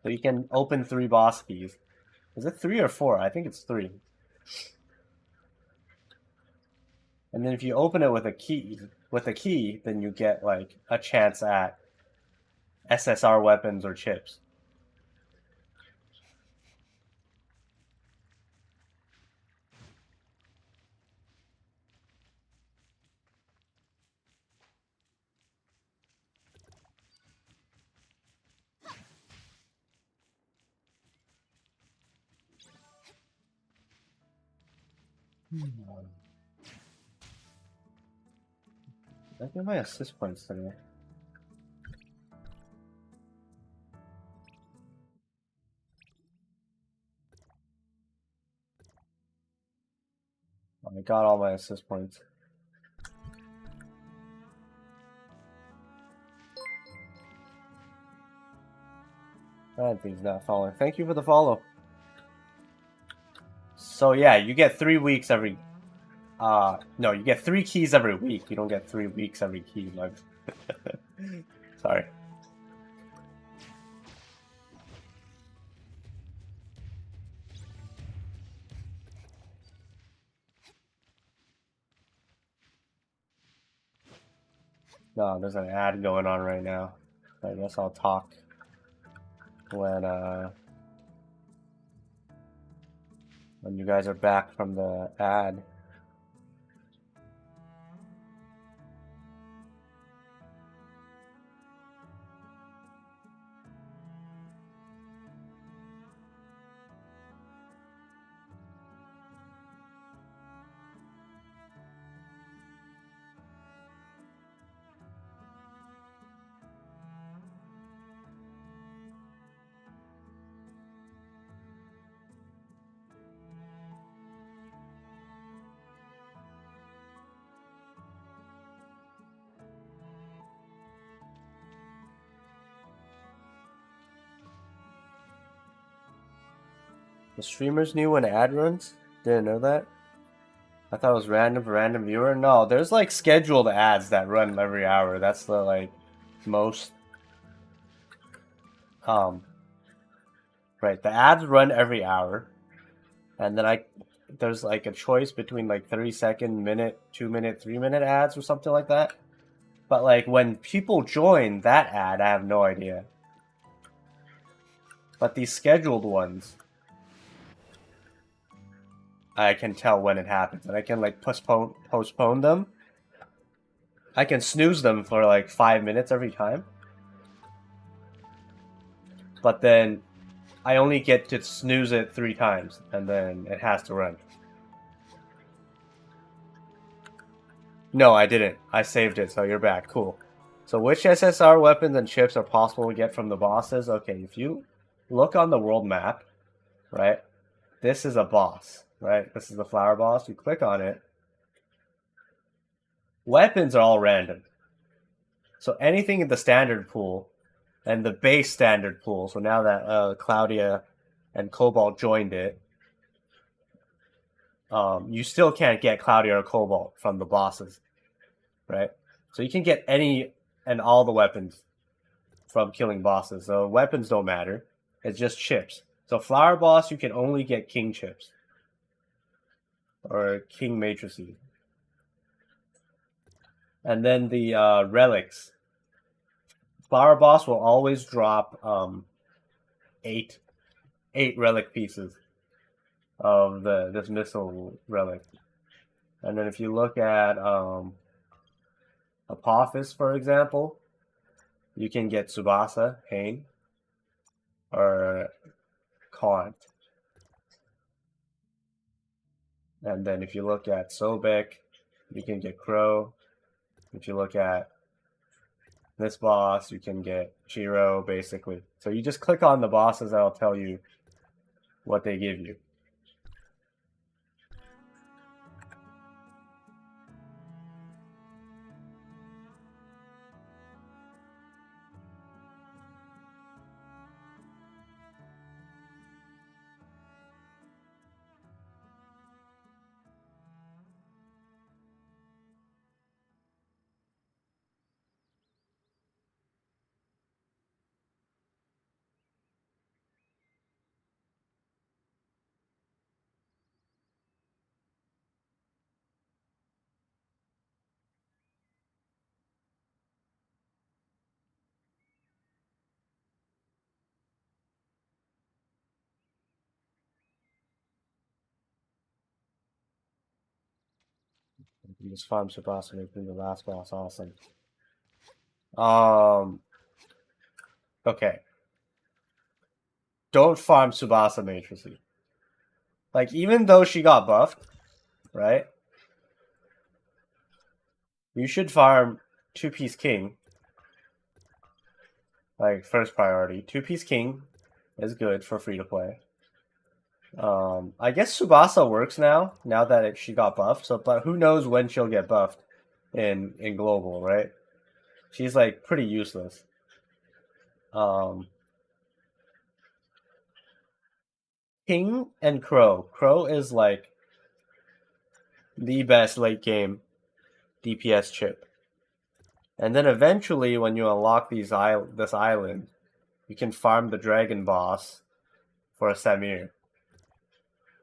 So you can open 3 boss keys. Is it 3 or 4? I think it's 3. And then if you open it with a key, then you get like a chance at SSR weapons or chips. I get my assist points today. I got all my assist points. Anthony's not following. Thank you for the follow. So yeah, you get 3 weeks every. No, you get 3 keys every week. You don't get 3 weeks every key. Like, sorry. No, there's an ad going on right now. I guess I'll talk when you guys are back from the ad. The streamers knew when ad runs? Didn't know that? I thought it was random viewer. No, there's like scheduled ads that run every hour. That's the like most right. The ads run every hour. And then there's like a choice between like 30-second, minute, 2-minute, 3-minute ads or something like that. But like when people join that ad, I have no idea. But these scheduled ones, I can tell when it happens, and I can like postpone them. I can snooze them for like 5 minutes every time. But then I only get to snooze it 3 times, and then it has to run. No, I didn't. I saved it, so you're back. Cool. So which SSR weapons and chips are possible to get from the bosses? Okay, if you look on the world map, right, this is a boss, right? This is the flower boss. You click on it. Weapons are all random. So anything in the standard pool and the base standard pool, so now that Claudia and Cobalt joined it, you still can't get Claudia or Cobalt from the bosses, right? So you can get any and all the weapons from killing bosses. So weapons don't matter. It's just chips. So flower boss, you can only get king chips or king matrices. And then the relics. Flower boss will always drop 8 relic pieces of this missile relic. And then if you look at Apophis, for example, you can get Tsubasa, Pain, or Kant. And then if you look at Sobek, you can get Crow. If you look at this boss, you can get Chiro, basically. So you just click on the bosses, that'll tell you what they give you. You can just farm Tsubasa making the last boss awesome. Okay. Don't farm Tsubasa matrices. Like, even though she got buffed, right? You should farm 2-piece king. Like, first priority. 2-piece king is good for free to play. I guess Tsubasa works now that she got buffed. So, but who knows when she'll get buffed in global, right? She's like pretty useless. King and Crow. Crow is like the best late game DPS chip. And then eventually, when you unlock this island, you can farm the dragon boss for a Samir.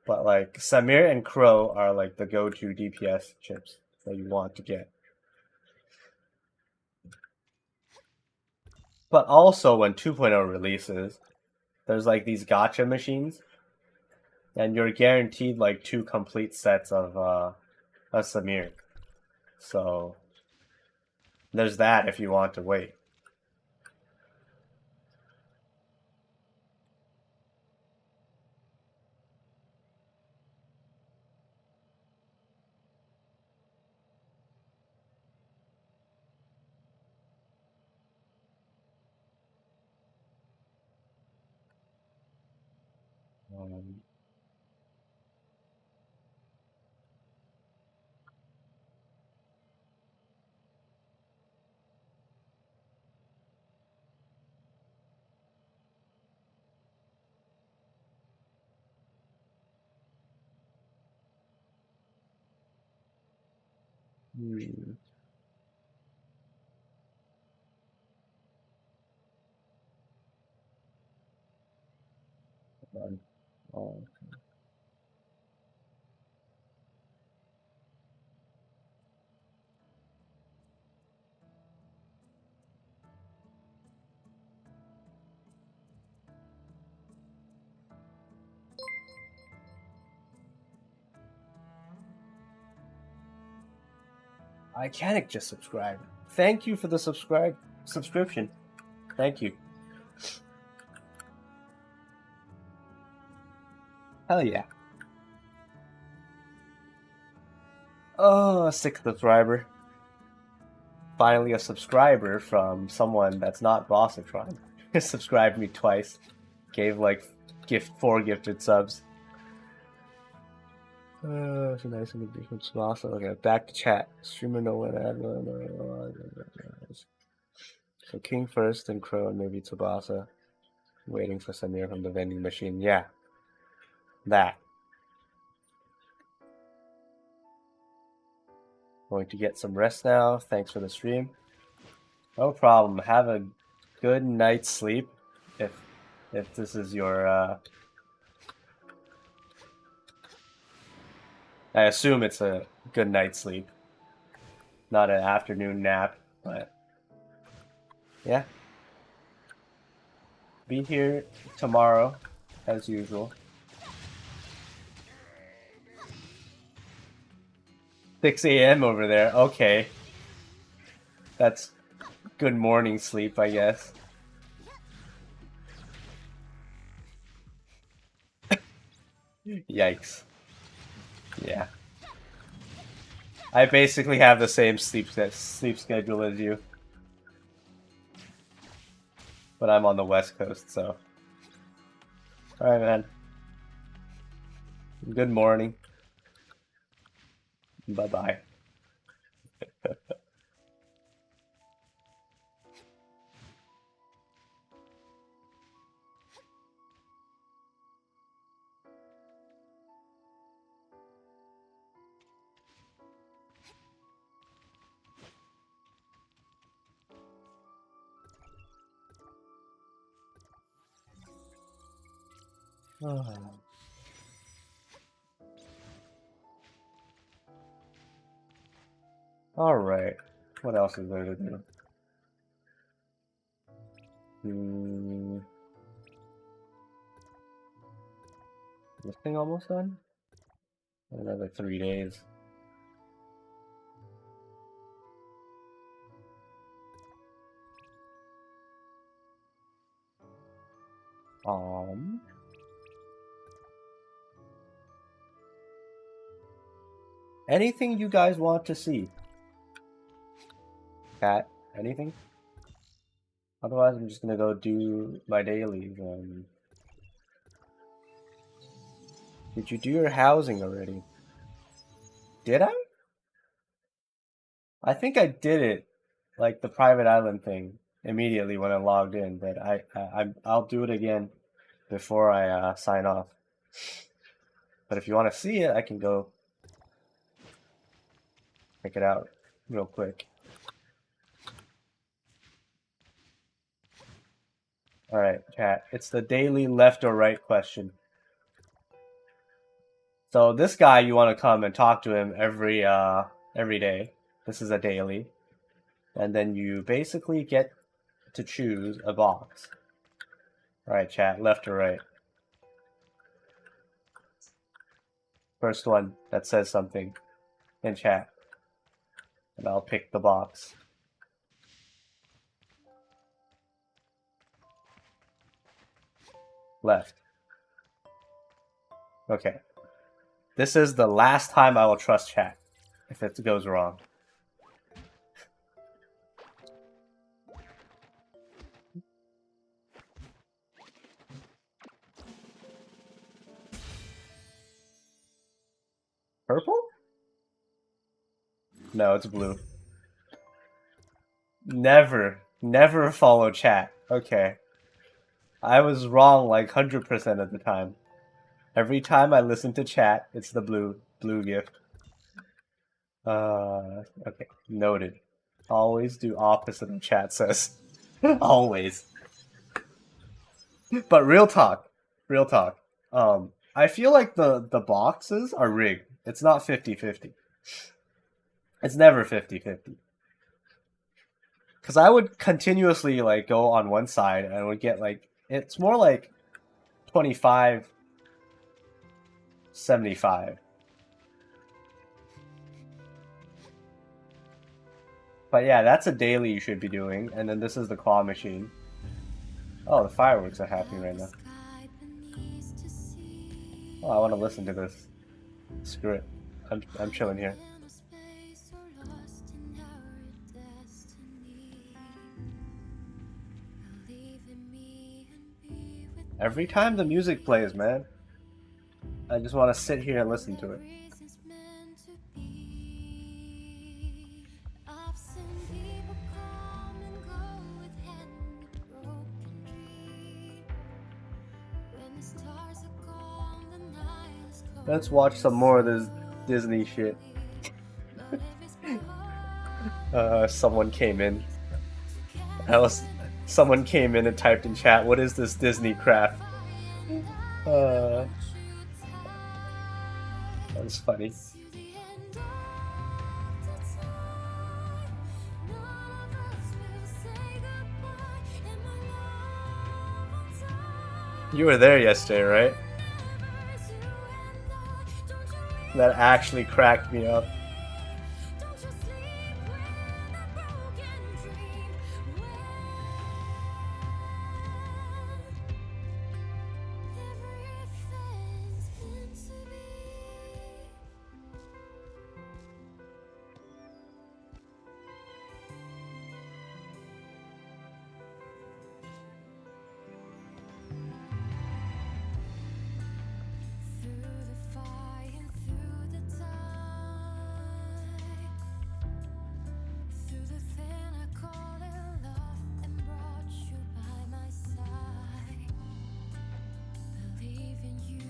But like Samir and Crow are like the go-to DPS chips that you want to get. But also when 2.0 releases, there's like these gacha machines, and you're guaranteed like 2 complete sets of a Samir. So there's that if you want to wait. Um, hmm. Oh. Icanic just subscribed. Thank you for the subscription. Thank you. Hell yeah. Oh, a sixth subscriber. Finally a subscriber from someone that's not Bossatron. Subscribed me twice. Gave like 4 gifted subs. It's a nice introduction to Tsubasa. Okay, back to chat. Streamer no one ad. So King first, then Crow, and maybe Tsubasa. Waiting for Samir from the vending machine. Yeah. That. Going to get some rest now. Thanks for the stream. No problem. Have a good night's sleep. If this is your I assume it's a good night's sleep. Not an afternoon nap, but yeah. Be here tomorrow, as usual. 6 a.m. over there. Okay. That's good morning sleep, I guess. Yikes. Yeah. I basically have the same sleep schedule as you. But I'm on the West Coast, so. Alright, man. Good morning. Bye-bye. Alright. What else is there to do? This thing almost done? Another 3 days. Anything you guys want to see? Cat, anything? Otherwise, I'm just gonna go do my dailies. Did you do your housing already? Did I? I think I did it, like the private island thing, immediately when I logged in. But I'll do it again before I sign off. But if you want to see it, I can go check it out real quick. Alright, chat. It's the daily left or right question. So this guy, you want to come and talk to him every day. This is a daily. And then you basically get to choose a box. Alright, chat, left or right? First one that says something in chat. And I'll pick the box. Left. Okay. This is the last time I will trust chat if it goes wrong. Purple? No, it's blue. Never follow chat. Okay. I was wrong like 100% of the time. Every time I listen to chat, it's the blue gift. Okay, noted. Always do opposite of chat says. Always. But real talk. I feel like the boxes are rigged. It's not 50-50. It's never 50-50. Because I would continuously like go on one side and I would get like, it's more like 25-75. But yeah, that's a daily you should be doing. And then this is the claw machine. Oh, the fireworks are happening right now. Oh, I want to listen to this. Screw it. I'm chilling here. Every time the music plays, man, I just want to sit here and listen to it. Let's watch some more of this Disney shit. Someone came in. Someone came in and typed in chat, "What is this Disney crap?" That's funny. You were there yesterday, right? That actually cracked me up.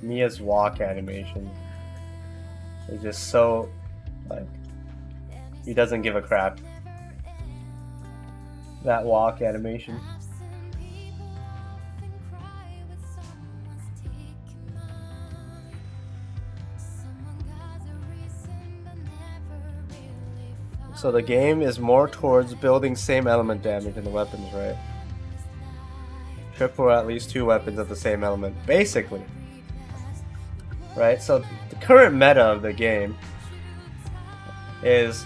Mia's walk animation is just so, like, he doesn't give a crap. That walk animation. So the game is more towards building same element damage in the weapons, right? Triple or at least 2 weapons of the same element, basically. Right, so the current meta of the game is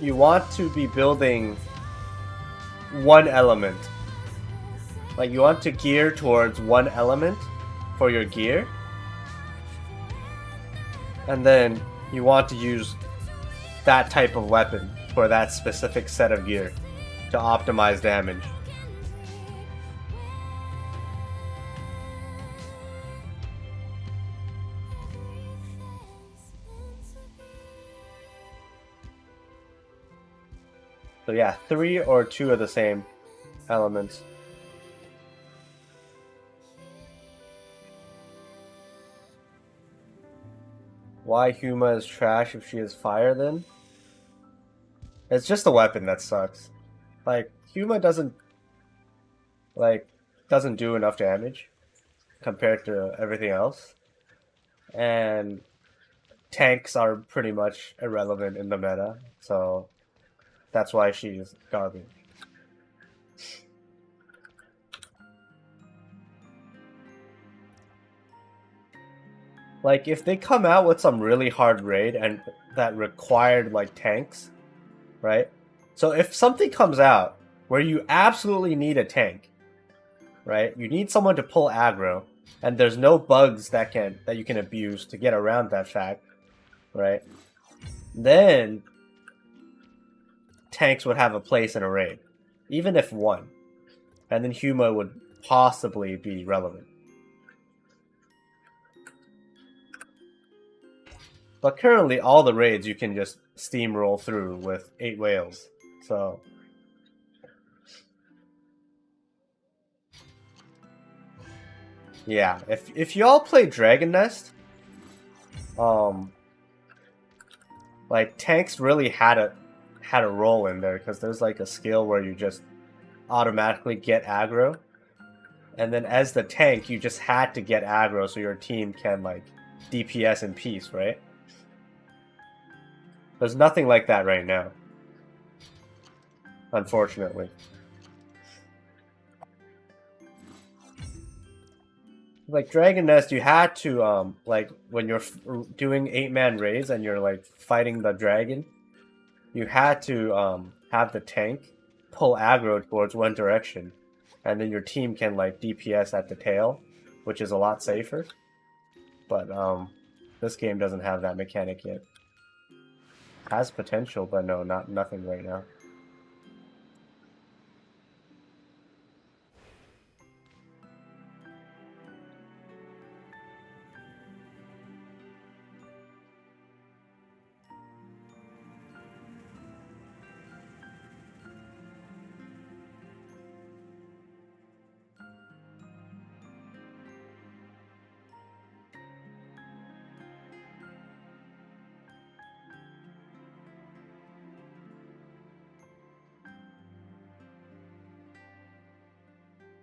you want to be building one element. Like, you want to gear towards one element for your gear, and then you want to use that type of weapon for that specific set of gear to optimize damage. So yeah, 3 or 2 of the same elements. Why Huma is trash if she is fire then? It's just the weapon that sucks. Like, Huma doesn't do enough damage compared to everything else. And tanks are pretty much irrelevant in the meta, so that's why she's garbage. Like, if they come out with some really hard raid and that required, like, tanks, right? So if something comes out where you absolutely need a tank, right? You need someone to pull aggro, and there's no bugs that you can abuse to get around that fact, right? Then tanks would have a place in a raid, even if one. And then Huma would possibly be relevant. But currently, all the raids you can just steamroll through with 8 whales. So yeah, if y'all play Dragon Nest, like tanks really had a role in there because there's like a skill where you just automatically get aggro, and then as the tank you just had to get aggro so your team can like DPS in peace, right? There's nothing like that right now, unfortunately. Like Dragon Nest, you had to like when you're doing 8-man raids and you're like fighting the dragon, you had to have the tank pull aggro towards one direction, and then your team can like DPS at the tail, which is a lot safer. But this game doesn't have that mechanic yet. Has potential, but no, nothing right now.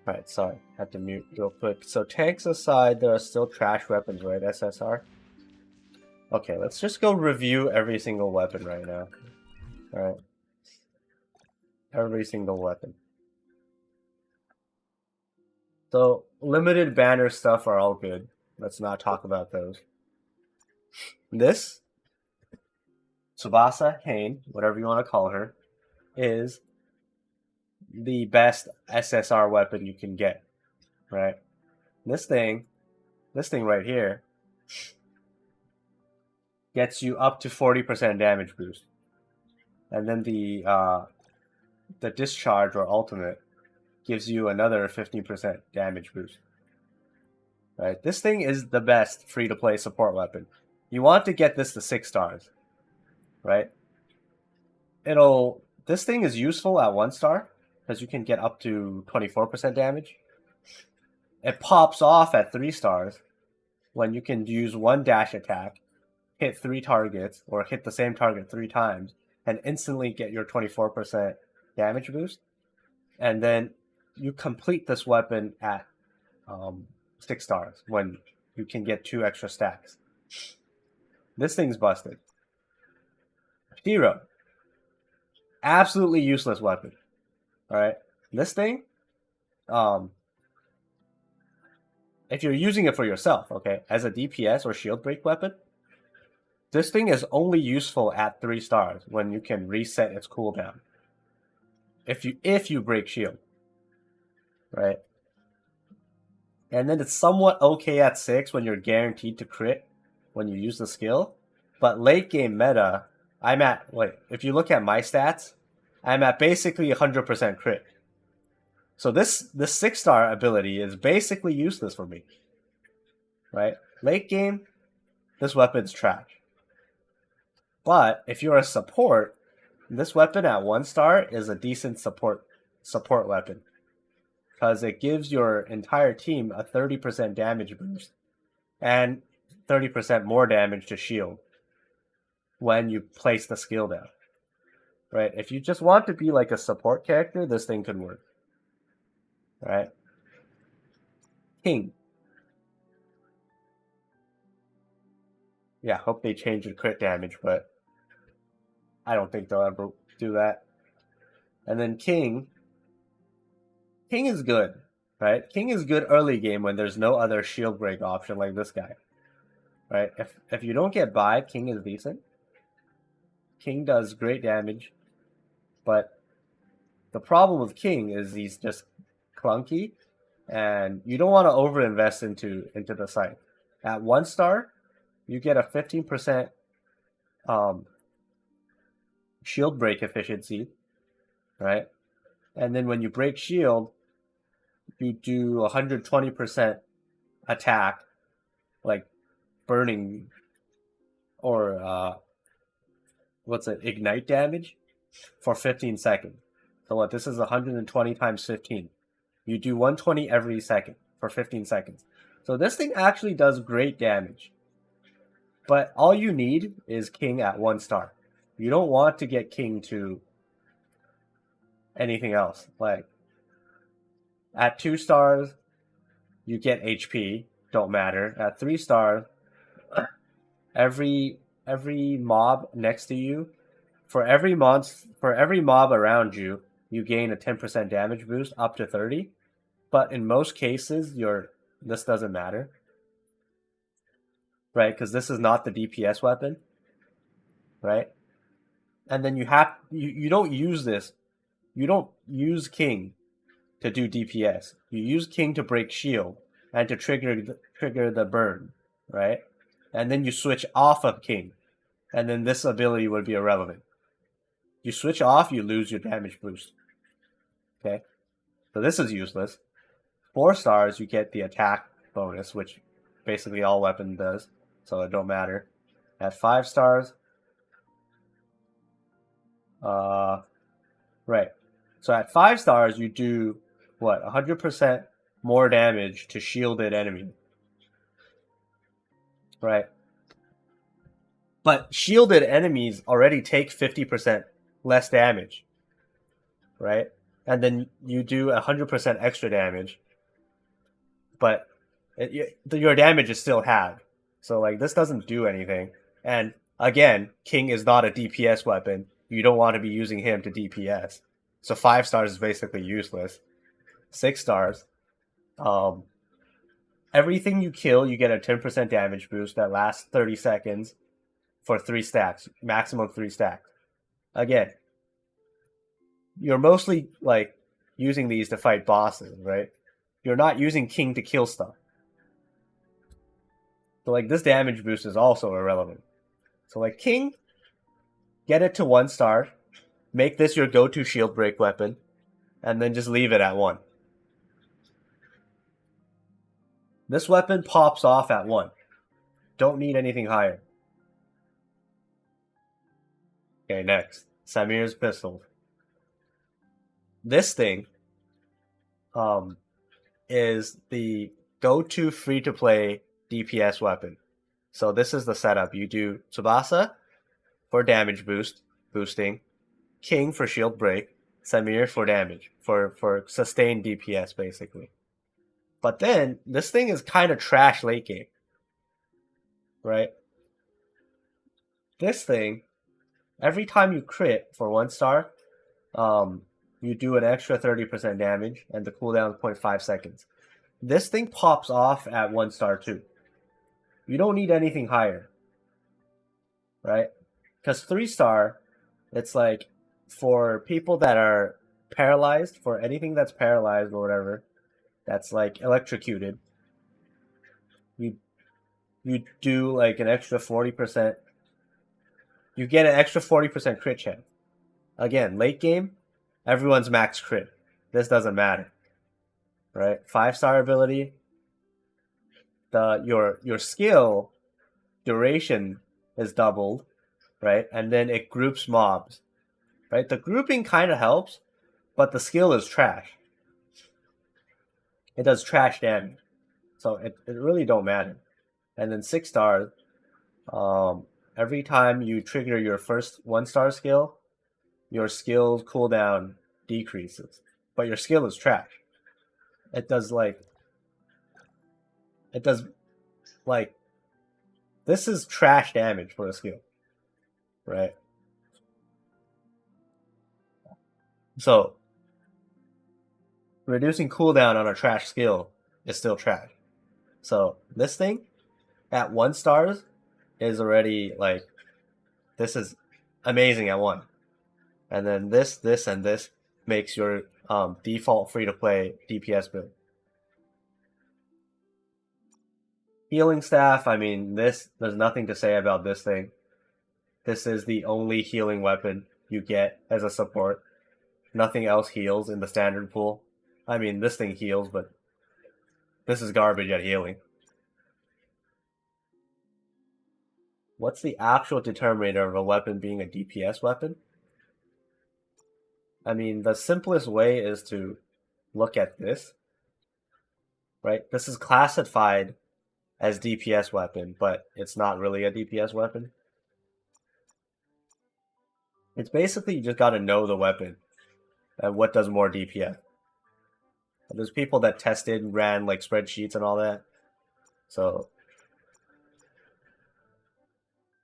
Alright, sorry, had to mute real quick. So tanks aside, there are still trash weapons, right, SSR? Okay, let's just go review every single weapon right now. Alright. Every single weapon. So, limited banner stuff are all good. Let's not talk about those. This, Tsubasa Hane, whatever you want to call her, is the best SSR weapon you can get, right? This thing right here, gets you up to 40% damage boost. And then the discharge or ultimate gives you another 15% damage boost. Right? This thing is the best free-to-play support weapon. You want to get this to 6 stars, right? This thing is useful at 1 star because you can get up to 24% damage. It pops off at 3 stars when you can use 1 dash attack, hit 3 targets, or hit the same target 3 times, and instantly get your 24% damage boost. And then you complete this weapon at 6 stars when you can get 2 extra stacks. This thing's busted. Shiro, absolutely useless weapon. Alright? This thing, if you're using it for yourself, okay, as a DPS or shield break weapon, this thing is only useful at 3 stars when you can reset its cooldown. If you break shield. Right? And then it's somewhat okay at 6 when you're guaranteed to crit when you use the skill. But late game meta, if you look at my stats, I'm at basically 100% crit. So this 6-star ability is basically useless for me. Right? Late game, this weapon's trash. But if you're a support, this weapon at 1 star is a decent support weapon. Because it gives your entire team a 30% damage boost and 30% more damage to shield when you place the skill down. Right? If you just want to be like a support character, this thing could work. Right? King. Yeah, hope they change the crit damage, but I don't think they'll ever do that. And then King, King is good, right? King is good early game when there's no other shield break option like this guy, right? If you don't get by, King is decent. King does great damage, but the problem with King is he's just clunky, and you don't want to overinvest into the site. At 1 star, you get a 15% shield break efficiency, right? And then when you break shield, you do 120% attack, like burning or ignite damage for 15 seconds. So what, this is 120 times 15. You do 120 every second for 15 seconds. So this thing actually does great damage. But all you need is King at 1 star. You don't want to get King to anything else. Like at 2 stars, you get HP, don't matter. At 3 stars, every mob next to you, for every mob around you, you gain a 10% damage boost up to 30. But in most cases, this doesn't matter, right? Because this is not the DPS weapon, right? And then you don't use this. You don't use King to do DPS. You use King to break shield and to trigger the burn, right? And then you switch off of King, and then this ability would be irrelevant. You switch off, you lose your damage boost. Okay, so this is useless. 4 stars, you get the attack bonus, which basically all weapon does, so it don't matter. At 5 stars, right. So at 5 stars, you do what? 100% more damage to shielded enemy. Right. But shielded enemies already take 50% less damage. Right? And then you do 100% extra damage. But your damage is still halved. So like this doesn't do anything. And again, King is not a DPS weapon. You don't want to be using him to DPS. So 5 stars is basically useless. 6 stars. Everything you kill, you get a 10% damage boost that lasts 30 seconds for 3 stacks. Maximum 3 stacks. Again, you're mostly like using these to fight bosses, right? You're not using King to kill stuff. So like this damage boost is also irrelevant. So like King, get it to 1 star, make this your go-to shield break weapon, and then just leave it at 1. This weapon pops off at 1. Don't need anything higher. Okay, next. Samir's pistol. This thing is the go-to free-to-play DPS weapon. So this is the setup. You do Tsubasa for damage boosting, King for shield break, Samir for damage, for sustained DPS basically. But then this thing is kind of trash late game, right? This thing, every time you crit for 1 star, you do an extra 30% damage, and the cooldown is 0.5 seconds. This thing pops off at 1 star too. You don't need anything higher, right? Because 3 star, it's like for people that are paralyzed, for anything that's paralyzed or whatever, that's like electrocuted, you do like an extra 40%. You get an extra 40% crit chance. Again, late game, everyone's max crit. This doesn't matter, right? 5 star ability. Your skill duration is doubled, right? And then it groups mobs, right? The grouping kind of helps, but the skill is trash. It does trash damage, so it really don't matter. And then 6 stars, every time you trigger your first 1 star skill, your skill cooldown decreases, but your skill is trash. It does this is trash damage for a skill, right? So reducing cooldown on a trash skill is still trash. So this thing at 1 stars is already like, this is amazing at 1. And then this, and this makes your default free-to-play DPS build. Healing staff, I mean, there's nothing to say about this thing. This is the only healing weapon you get as a support. Nothing else heals in the standard pool. I mean, this thing heals, but this is garbage at healing. What's the actual determinator of a weapon being a DPS weapon? I mean, the simplest way is to look at this, right? This is classified as DPS weapon, but it's not really a DPS weapon. It's basically you just gotta know the weapon and what does more DPS. There's people that tested and ran like spreadsheets and all that. So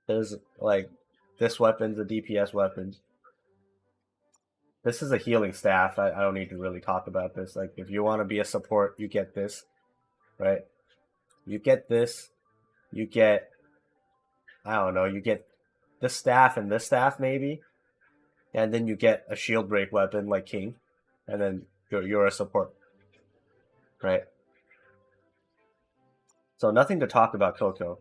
there's like this weapon's a DPS weapon. This is a healing staff. I don't need to really talk about this. Like, if you want to be a support, you get this, right? You get this. You get, I don't know, you get this staff and this staff maybe. And then you get a shield break weapon like King. And then you're a support, right? So nothing to talk about Coco.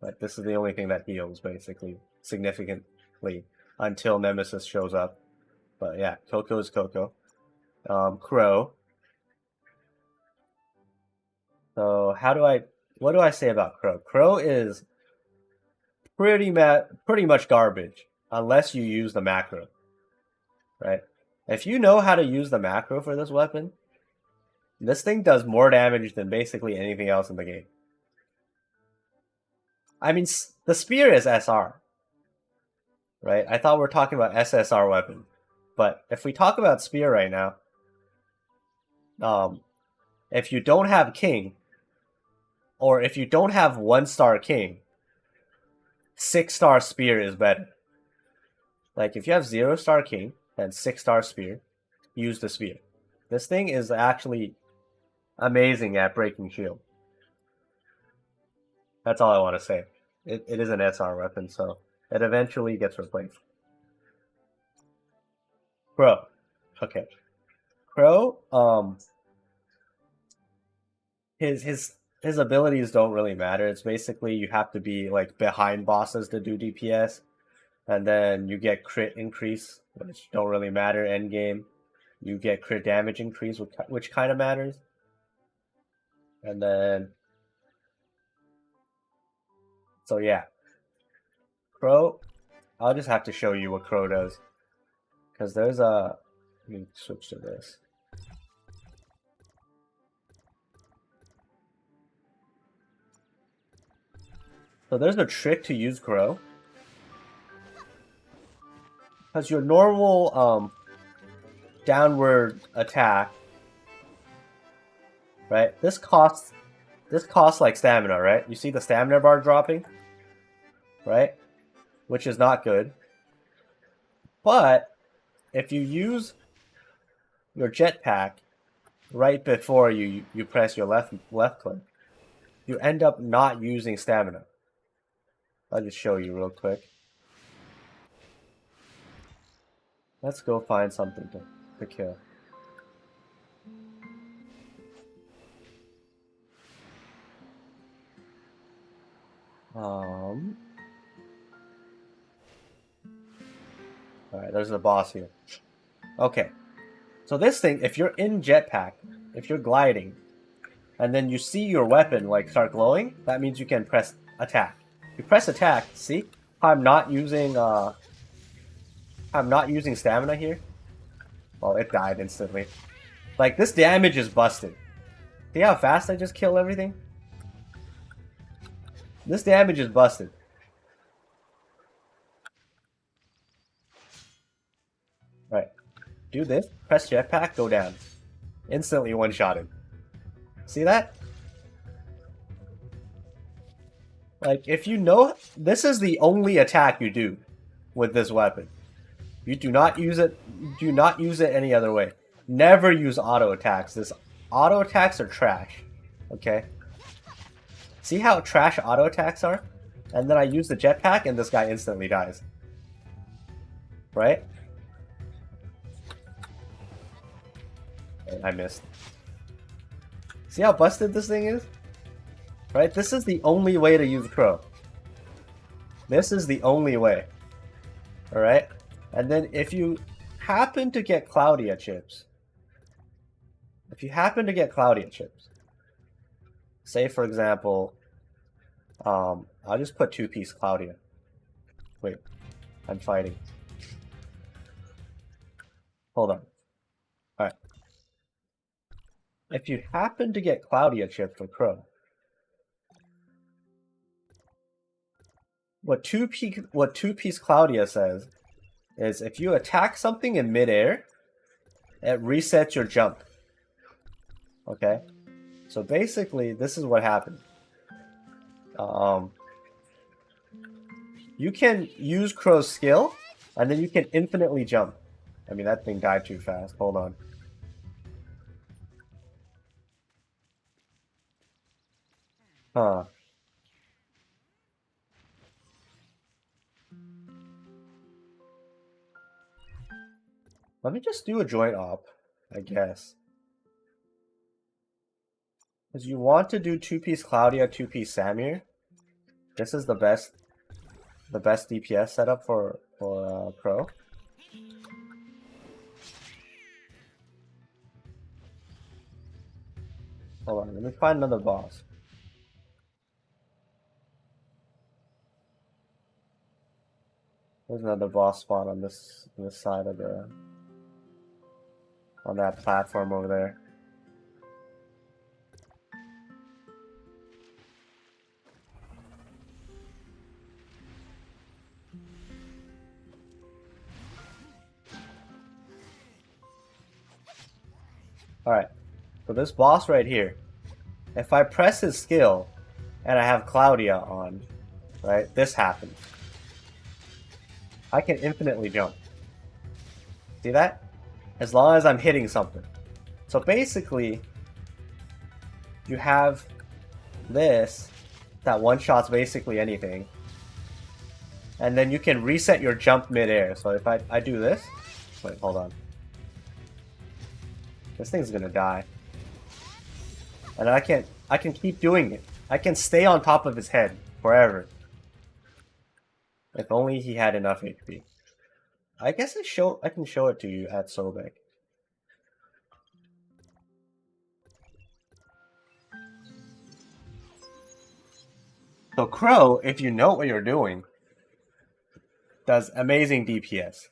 Like, this is the only thing that heals, basically, significantly, until Nemesis shows up. But yeah, Coco is Coco. Crow. So what do I say about Crow? Crow is pretty much garbage, unless you use the macro, right? If you know how to use the macro for this weapon, this thing does more damage than basically anything else in the game. I mean, the spear is SR, right? I thought we were talking about SSR weapon. But if we talk about spear right now, if you don't have King, or if you don't have 1-star King, 6-star spear is better. Like, if you have 0-star King and 6-star spear, use the spear. This thing is actually amazing at breaking shield. That's all I want to say. It is an SR weapon, so it eventually gets replaced. Crow. Okay. Crow, his abilities don't really matter. It's basically you have to be like behind bosses to do DPS. And then you get crit increase, which don't really matter end game. You get crit damage increase, which kind of matters. And then, so yeah. Crow, I'll just have to show you what Crow does. Because there's a... Let me switch to this. So there's a trick to use Crow. Because your normal downward attack, right? This costs like stamina, right? You see the stamina bar dropping, right? Which is not good. But if you use your jetpack right before you press your left click, you end up not using stamina. I'll just show you real quick. Let's go find something to kill. Alright, there's the boss here. Okay. So this thing, if you're in jetpack, if you're gliding, and then you see your weapon like start glowing, that means you can press attack. You press attack, see? I'm not using stamina here. Well, it died instantly. Like, this damage is busted. See how fast I just kill everything? This damage is busted. Right. Do this, press jetpack, go down. Instantly one-shotted. See that? Like, if you know... This is the only attack you do with this weapon. You do not use it any other way. never use auto attacks. This auto attacks are trash. Okay? See how trash auto attacks are? And then I use the jetpack and this guy instantly dies. Right? I missed. See how busted this thing is? Right? This is the only way to use Crow. This is the only way. Alright? And then if you happen to get Cloudia chips, say for example, I'll just put 2-piece Cloudia. Wait, I'm fighting. Hold on. Alright. If you happen to get Cloudia chip for Crow, what 2-piece Cloudia says is if you attack something in midair, it resets your jump. Okay? So basically, this is what happened. You can use Crow's skill, and then you can infinitely jump. I mean, that thing died too fast. Hold on. Huh. Let me just do a joint op, I guess. Because you want to do 2-piece Cloudia, 2-piece Samir. This is the best DPS setup for Crow. Hold on, let me find another boss. There's another boss spawn on this side of the on that platform over there. Alright, so this boss right here, if I press his skill and I have Cloudia on, right, this happens. I can infinitely jump. See that? As long as I'm hitting something. So basically, you have this that one-shots basically anything. And then you can reset your jump mid-air. So if I do this... Wait, hold on. This thing's gonna die. And I can keep doing it. I can stay on top of his head forever. If only he had enough HP. I guess I can show it to you at Sobek. So Crow, if you know what you're doing, does amazing DPS.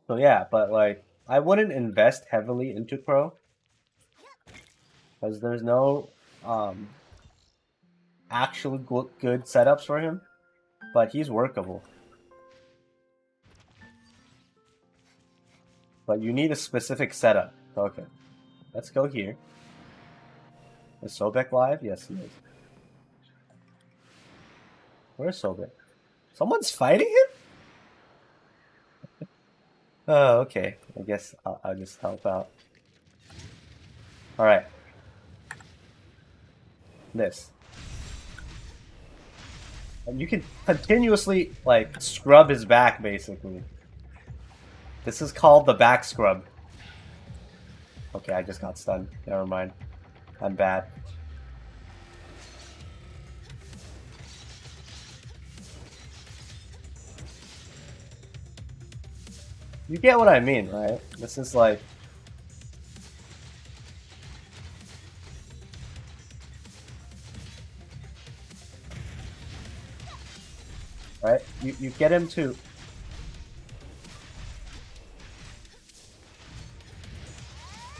So yeah, but like, I wouldn't invest heavily into Crow. Because there's no actually good setups for him. But he's workable. But you need a specific setup. Okay. Let's go here. Is Sobek live? Yes, he is. Where's Sobek? Someone's fighting him? Oh, okay. I guess I'll just help out. Alright. This. And you can continuously, like, scrub his back, basically. This is called the back scrub. Okay, I just got stunned. Never mind. I'm bad. You get what I mean, right? This is like... Right? You get him to...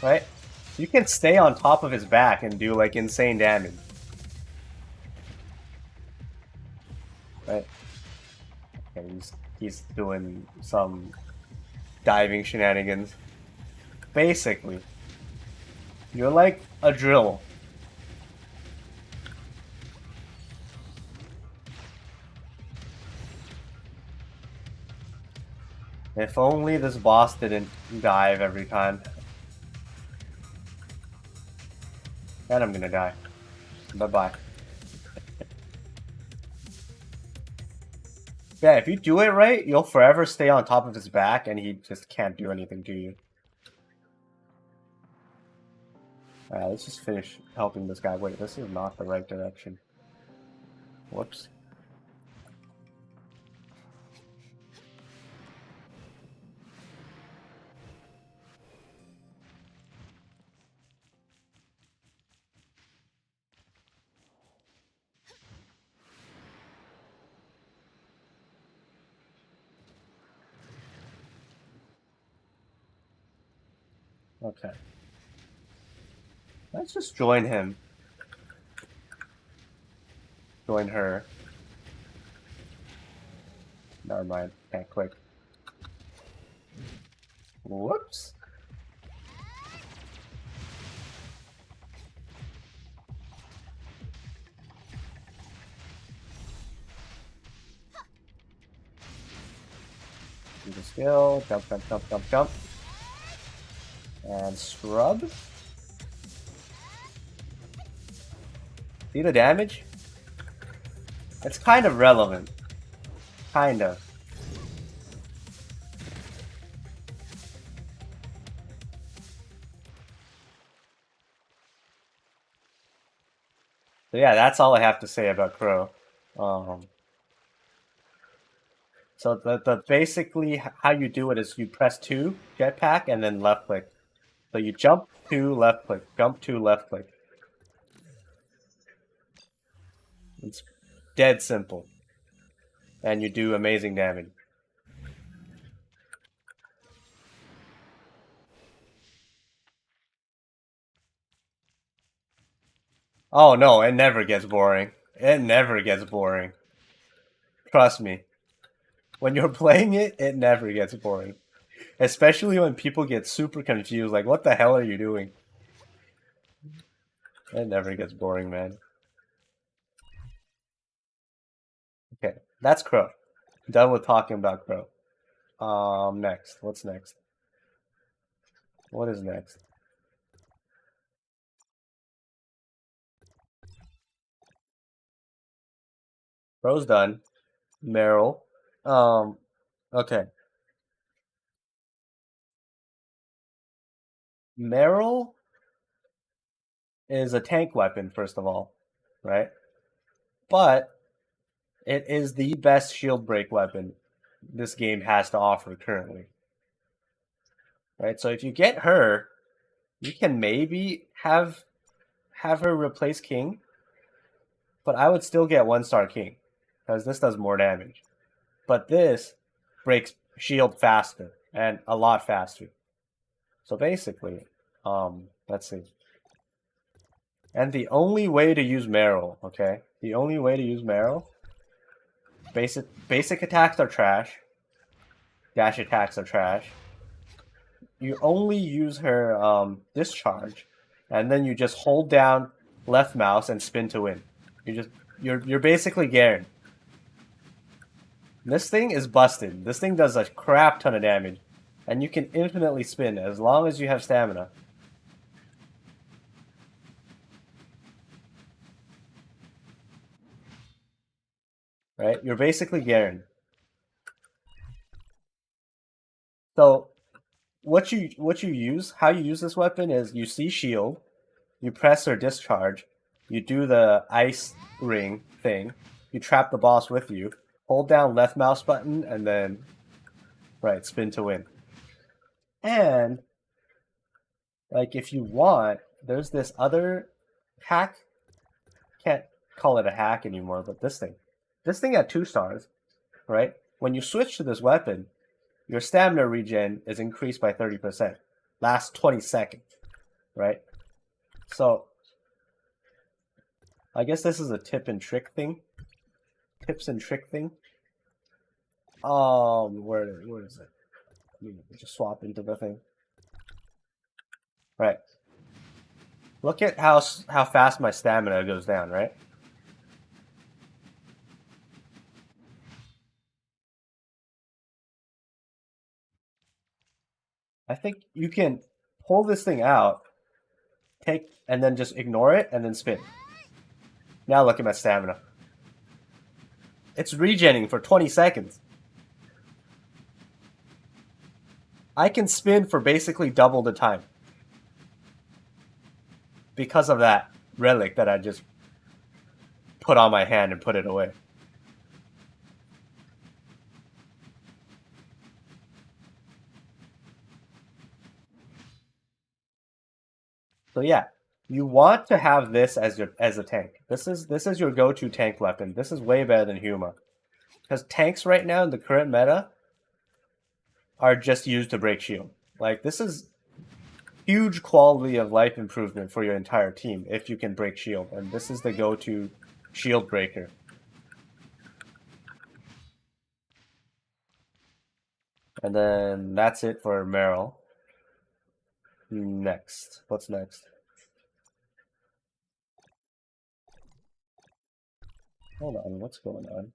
Right? You can stay on top of his back and do like insane damage. Right? Okay, he's doing some diving shenanigans. Basically, you're like a drill. If only this boss didn't dive every time. And I'm gonna die. Bye-bye. Yeah, if you do it right, you'll forever stay on top of his back and he just can't do anything to you. Alright, let's just finish helping this guy. Wait, this is not the right direction. Whoops. Okay. Let's just join him. Join her. Never mind. Can't click. Whoops. Do the skill. Jump, jump, jump, jump, jump. And scrub. See the damage? It's kind of relevant. Kind of. So yeah, that's all I have to say about Crow. So the basically how you do it is you press 2 jetpack and then left click. So you jump 2 left click, jump 2 left click. It's dead simple. And you do amazing damage. Oh no, it never gets boring. It never gets boring. Trust me. When you're playing it, it never gets boring. Especially when people get super confused, like, what the hell are you doing? It never gets boring, man. Okay, that's Crow. Done with talking about Crow. Next. What's next? What is next? Crow's done. Meryl. Okay. Meryl is a tank weapon, first of all, right? But it is the best shield break weapon this game has to offer currently. Right? So if you get her, you can maybe have her replace King, but I would still get 1-star King because this does more damage. But this breaks shield faster and a lot faster. So basically, let's see. And the only way to use Meryl, okay? The only way to use Meryl, basic attacks are trash. Dash attacks are trash. You only use her discharge, and then you just hold down left mouse and spin to win. You're basically Garen. This thing is busted. This thing does a crap ton of damage, and you can infinitely spin as long as you have stamina. Right? You're basically Garen. So what you use, how you use this weapon is you see shield, you press or discharge, you do the ice ring thing, you trap the boss with you, hold down left mouse button, and then right, spin to win. And like if you want, there's this other hack. Can't call it a hack anymore, but this thing. This thing at 2 stars, right? When you switch to this weapon, your stamina regen is increased by 30%. Lasts 20 seconds, right? So I guess this is a tip and trick thing. Tips and trick thing. Where is it? Let me just swap into the thing. Right. Look at how fast my stamina goes down, right? I think you can pull this thing out, and then just ignore it, and then spin. Now look at my stamina. It's regenerating for 20 seconds. I can spin for basically double the time. Because of that relic that I just put on my hand and put it away. So yeah, you want to have this as a tank. This is your go-to tank weapon. This is way better than Huma. Because tanks right now in the current meta are just used to break shield. Like, this is huge quality of life improvement for your entire team if you can break shield. And this is the go-to shield breaker. And then that's it for Meryl. Next. What's next? Hold on, what's going on?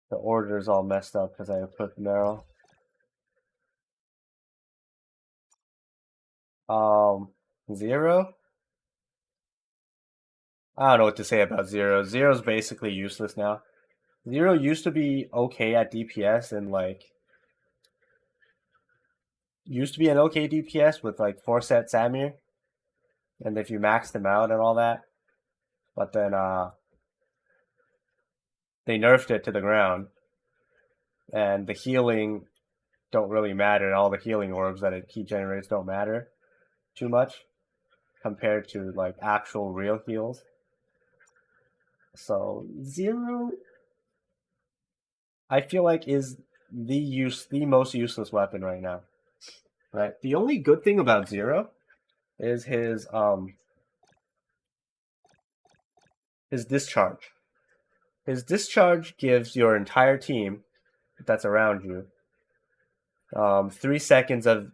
The order's all messed up because I put Meryl. Zero? I don't know what to say about Zero. Zero's basically useless now. Zero used to be okay at DPS and like used to be an okay DPS with like 4-set Samir. And if you maxed him out and all that. But then they nerfed it to the ground. And the healing don't really matter, and all the healing orbs that he generates don't matter too much compared to like actual real heals. So Zero, I feel like, is the most useless weapon right now. Right. The only good thing about Zero is his discharge. His discharge gives your entire team that's around you 3 seconds of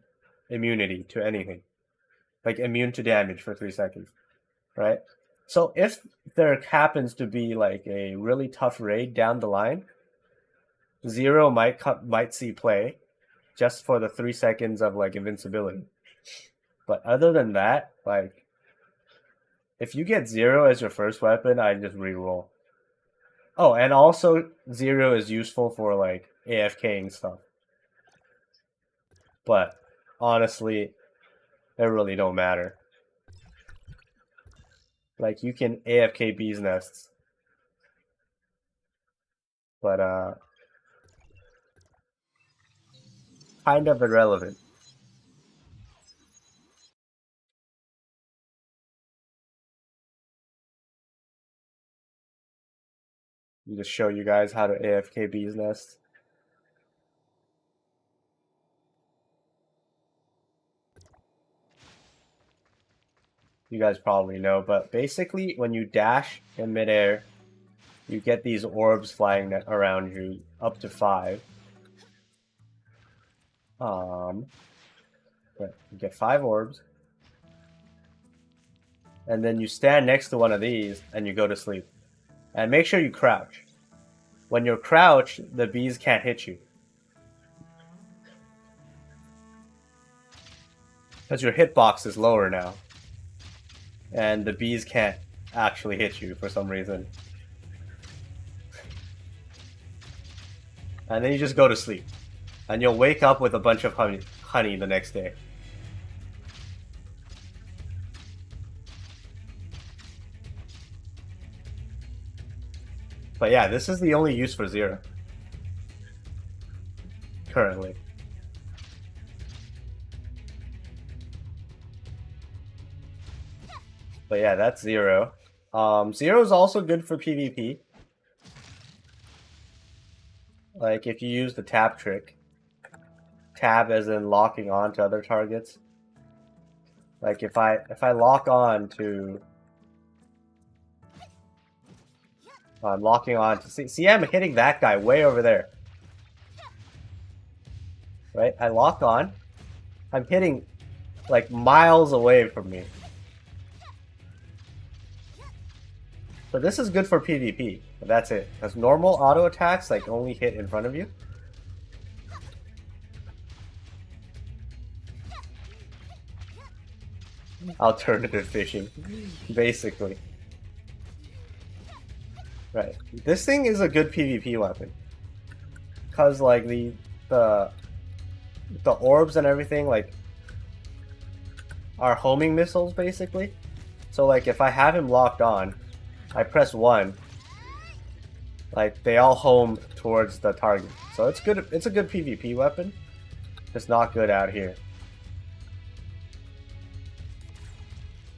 immunity to anything. Like immune to damage for 3 seconds. Right? So if there happens to be like a really tough raid down the line, Zero might see play just for the 3 seconds of like invincibility. But other than that, like if you get Zero as your first weapon, I just reroll. Oh, and also Zero is useful for like AFKing stuff. But honestly, it really don't matter. Like you can AFK bees nests. But kind of irrelevant. Just show you guys how to AFK bees nest. You guys probably know, but basically when you dash in midair, you get these orbs flying around you, up to 5. You get 5 orbs. And then you stand next to one of these and you go to sleep. And make sure you crouch. When you're crouched, the bees can't hit you. Because your hitbox is lower now. And the bees can't actually hit you for some reason. And then you just go to sleep. And you'll wake up with a bunch of honey the next day. But yeah, this is the only use for Zero. Currently. But yeah, that's Zero. Zero is also good for PvP. Like if you use the tab trick. Tab as in locking on to other targets. Like if I lock on to I'm locking on to see I'm hitting that guy way over there. Right? I lock on. I'm hitting like miles away from me. So this is good for PvP, but that's it. Because normal auto attacks like only hit in front of you. alternative fishing, basically. Right. This thing is a good PvP weapon. Cause like the the orbs and everything like are homing missiles basically. So like if I have him locked on, I press 1, like they all home towards the target. So it's good, it's a good PvP weapon. It's not good out here.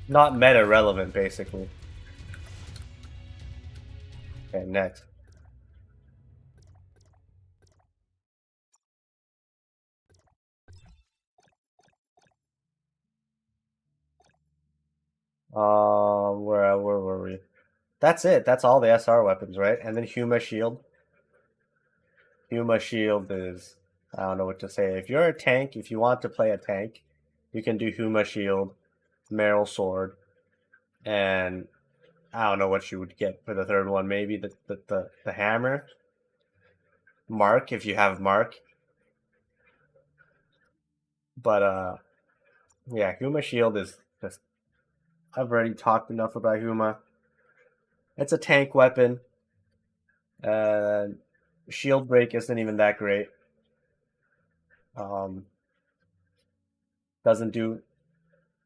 Not meta relevant basically. Okay, next. Where were we? That's it. That's all the SR weapons, right? And then Huma Shield. Huma Shield is, I don't know what to say. If you're a tank, if you want to play a tank, you can do Huma Shield, Meryl Sword, and I don't know what you would get for the third one. Maybe the hammer, Mark if you have Mark. But yeah, Huma Shield is just. I've already talked enough about Huma. It's a tank weapon. Shield break isn't even that great. Doesn't do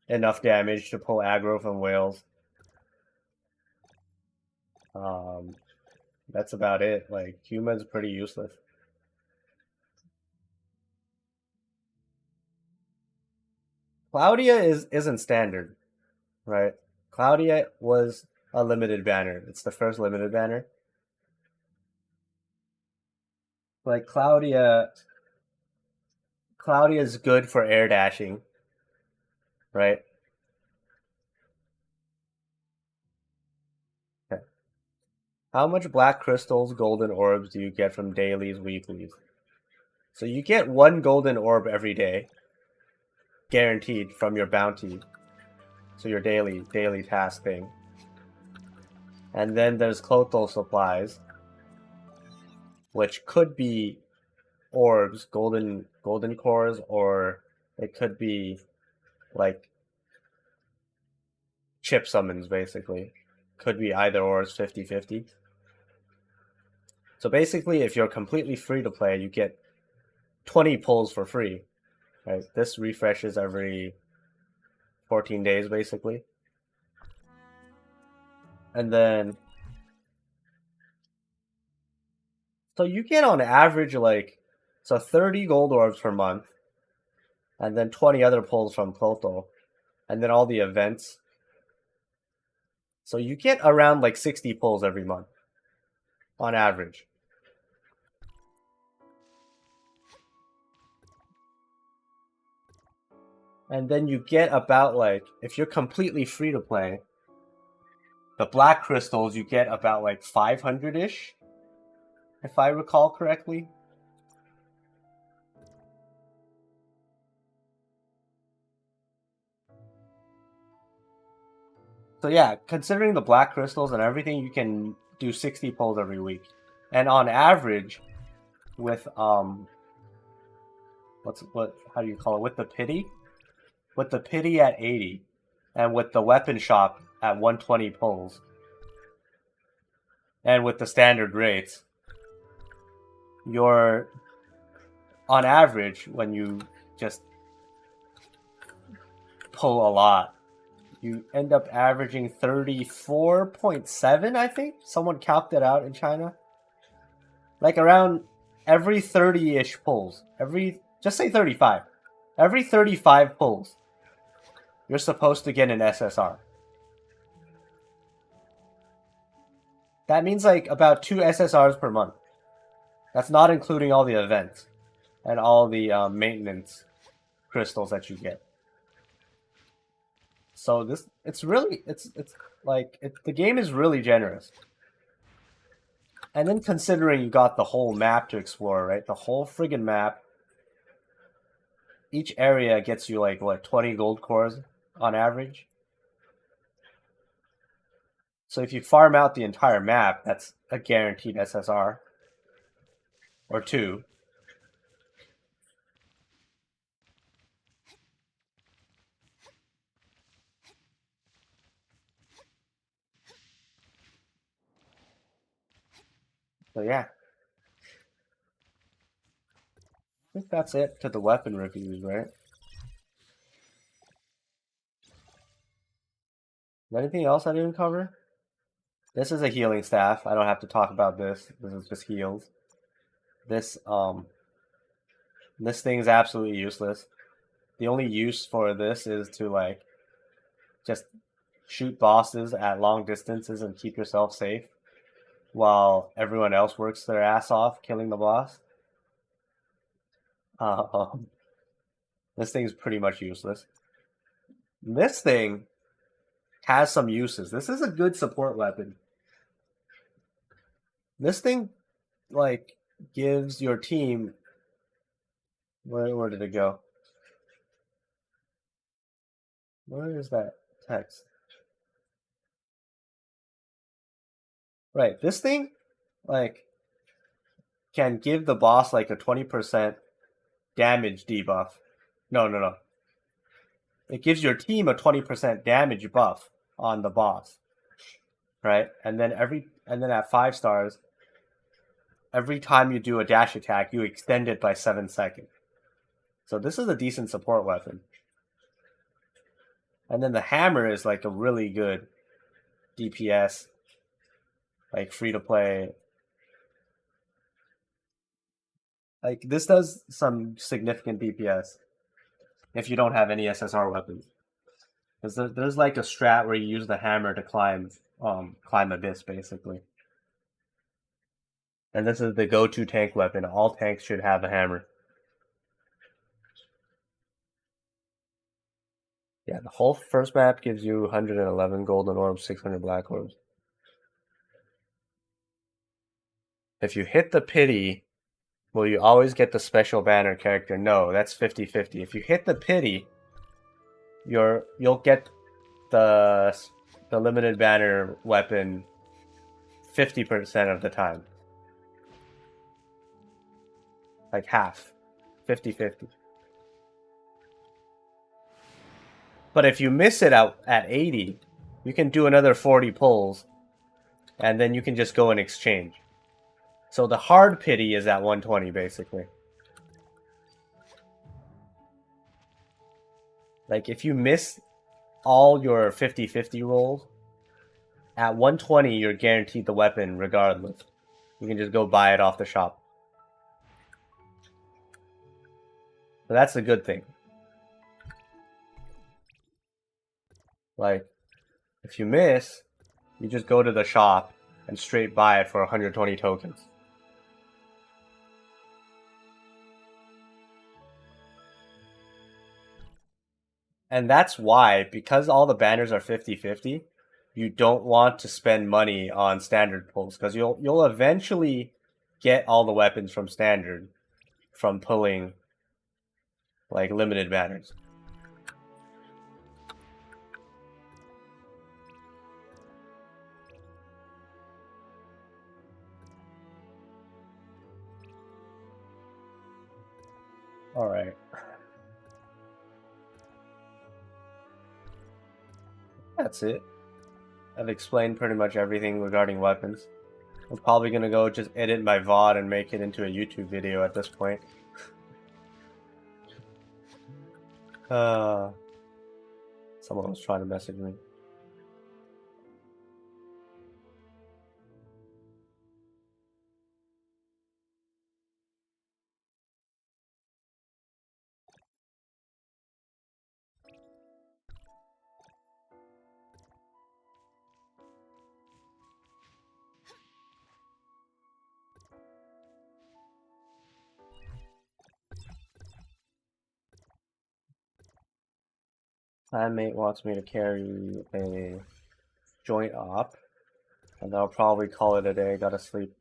enough damage to pull aggro from whales. That's about it. Like Huma's pretty useless. Claudia isn't standard, right? Claudia was a limited banner. It's the first limited banner. Like Claudia is good for air dashing, right? Okay. How much black crystals, golden orbs do you get from dailies, weeklies? So you get 1 golden orb every day, guaranteed from your bounty. So your daily task thing. And then there's Clothal supplies, which could be orbs, golden cores, or it could be like chip summons basically. Could be either or, it's 50-50. So basically if you're completely free to play, you get 20 pulls for free. Right? This refreshes every 14 days basically. And then so you get on average like 30 gold orbs per month, and then 20 other pulls from Clothal, and then all the events. So you get around like 60 pulls every month on average. And then you get about like, if you're completely free to play, the black crystals you get about like 500-ish, if I recall correctly. So yeah, considering the black crystals and everything, you can do 60 pulls every week. And on average, with how do you call it? With the pity? With the pity at 80, and with the weapon shop at 120 pulls, and with the standard rates, you're on average, when you just pull a lot, you end up averaging 34.7, I think. Someone calced it out in China. Like around every 30-ish pulls. Just say 35. Every 35 pulls, you're supposed to get an SSR. That means like about 2 SSRs per month. That's not including all the events and all the maintenance crystals that you get. So the game is really generous. And then considering you got the whole map to explore, right? The whole friggin' map. Each area gets you like, what, 20 gold cores on average? So if you farm out the entire map, that's a guaranteed SSR. Or 2. So yeah, I think that's it to the weapon reviews, right? Anything else I didn't cover? This is a healing staff. I don't have to talk about this. This is just heals. This this thing is absolutely useless. The only use for this is to like just shoot bosses at long distances and keep yourself safe while everyone else works their ass off killing the boss. Um, this thing's pretty much useless. This thing has some uses. This is a good support weapon. This thing like gives your team where did it go? Where is that text? Right, this thing like can give the boss like a 20% damage debuff. No. It gives your team a 20% damage buff on the boss. Right? And then at 5 stars, every time you do a dash attack, you extend it by 7 seconds. So this is a decent support weapon. And then the hammer is like a really good DPS, like free to play. Like this does some significant DPS if you don't have any SSR weapons. Because there's like a strat where you use the hammer to climb Abyss basically. And this is the go-to tank weapon. All tanks should have a hammer. Yeah, the whole first map gives you 111 golden orbs, 600 black orbs. If you hit the pity, will you always get the special banner character? No, that's 50-50. If you hit the pity, you'll get the limited banner weapon 50% of the time. Like half. 50-50. But if you miss it out at 80, you can do another 40 pulls, and then you can just go and exchange. So the hard pity is at 120, basically. Like, if you miss all your 50-50 rolls, at 120, you're guaranteed the weapon regardless. You can just go buy it off the shop. So that's a good thing. Like, if you miss, you just go to the shop and straight buy it for 120 tokens. And that's why, because all the banners are 50-50, you don't want to spend money on standard pulls, because you'll eventually get all the weapons from standard from pulling like limited banners. Alright. That's it. I've explained pretty much everything regarding weapons. I'm probably gonna go just edit my VOD and make it into a YouTube video at this point. Someone was trying to message me. My mate wants me to carry a joint op, and I'll probably call it a day. Gotta sleep.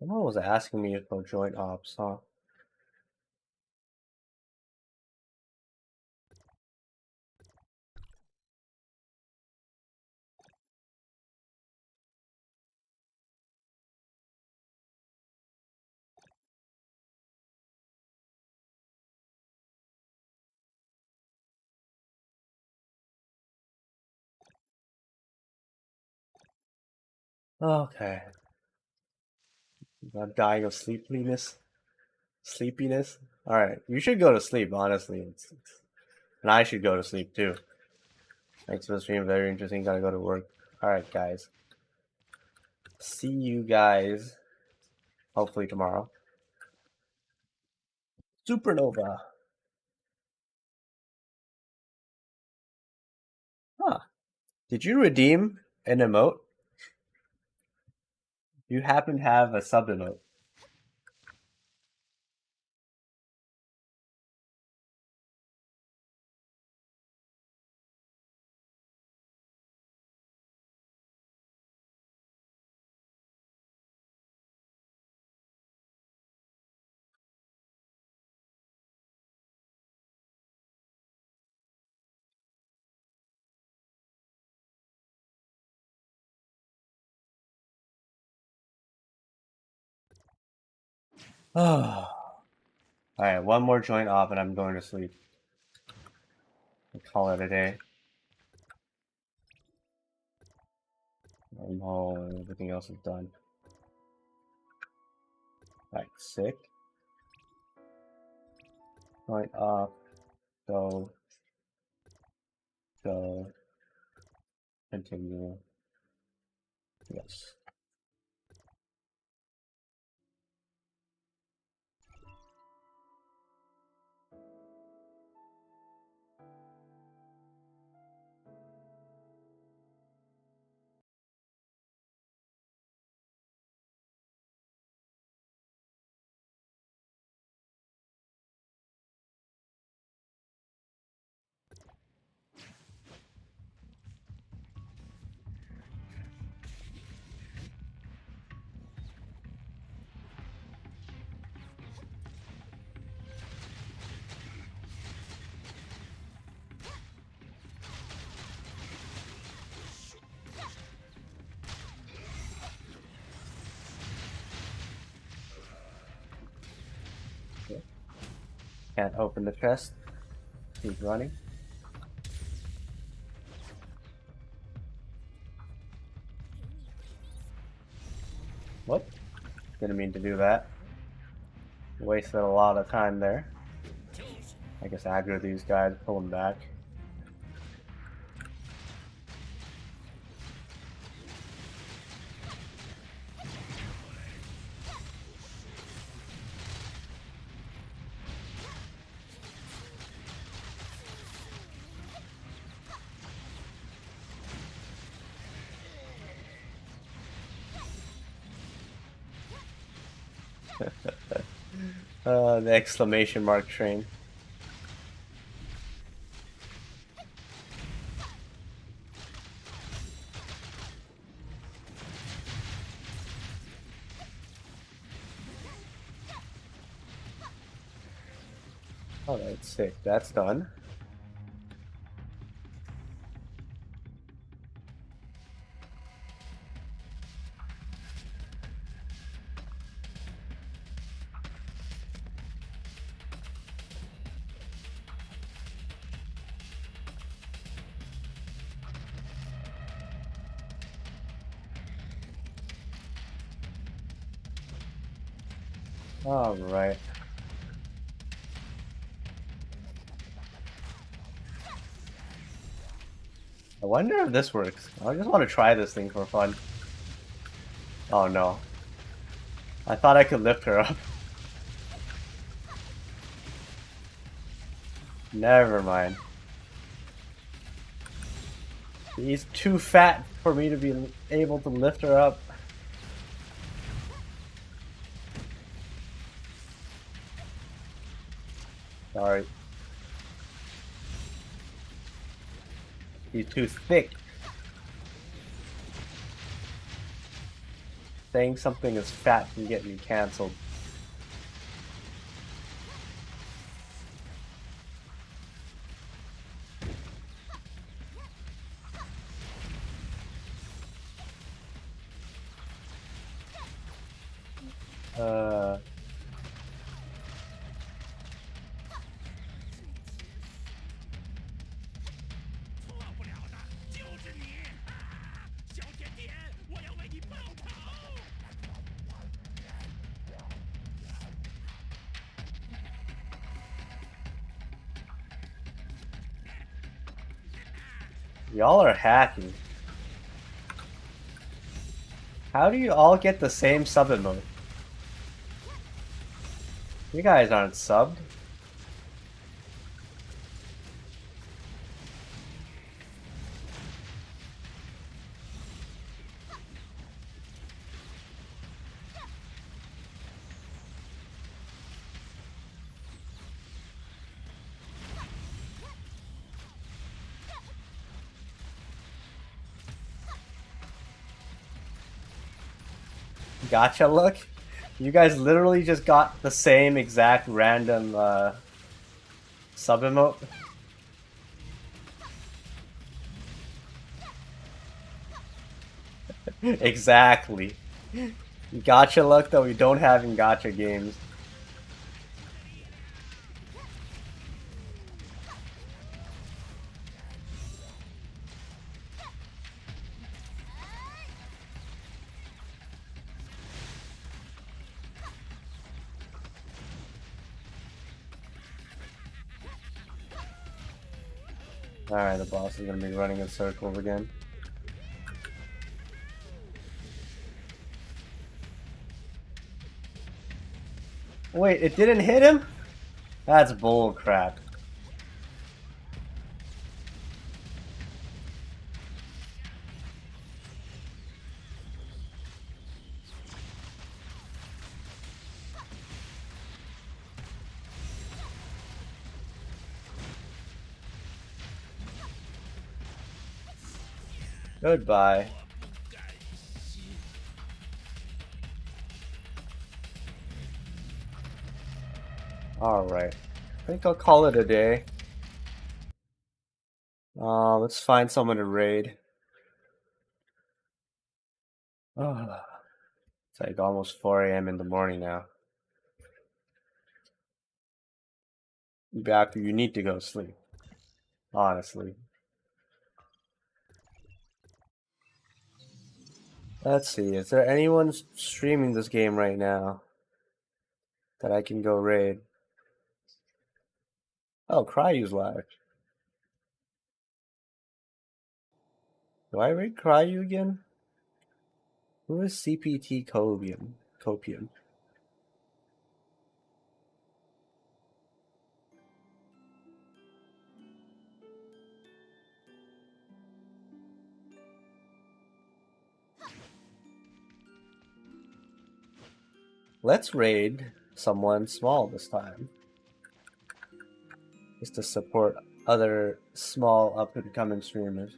Someone was asking me for joint ops, huh? Okay. I'm dying of sleepiness. Sleepiness. All right, you should go to sleep. Honestly, and I should go to sleep too. Thanks for the stream. Very interesting. Gotta go to work. All right, guys. See you guys. Hopefully tomorrow. Supernova. Huh. Did you redeem an emote? You happen to have a sub emote. Oh. Alright, one more joint off and I'm going to sleep. I'll call it a day. I'm home, everything else is done. Like sick. Joint off. Go. Go. Continue. Yes. Can't open the chest. Keep running. What? Didn't mean to do that. Wasted a lot of time there. I guess aggro these guys, pull them back. The exclamation mark train. Alright, sick. That's done. Alright. I wonder if this works. I just want to try this thing for fun. Oh no. I thought I could lift her up. Never mind. He's too fat for me to be able to lift her up. Sorry. He's too thick. Saying something is fat can get me cancelled. Uh... Y'all are hacking. How do you all get the same sub emote? You guys aren't subbed. Gotcha look? You guys literally just got the same exact random sub emote? Exactly. Gotcha luck that we don't have in gotcha games. Alright, the boss is gonna be running in circles again. Wait, it didn't hit him? That's bull crap. Goodbye. Alright. I think I'll call it a day. Let's find someone to raid. Oh, it's like almost 4 a.m. in the morning now. Back, you need to go sleep. Honestly. Let's see, is there anyone streaming this game right now that I can go raid? Oh, Cryu's live. Do I raid Cryu again? Who is CPT Copium? Let's raid someone small this time. Just to support other small up-and-coming streamers.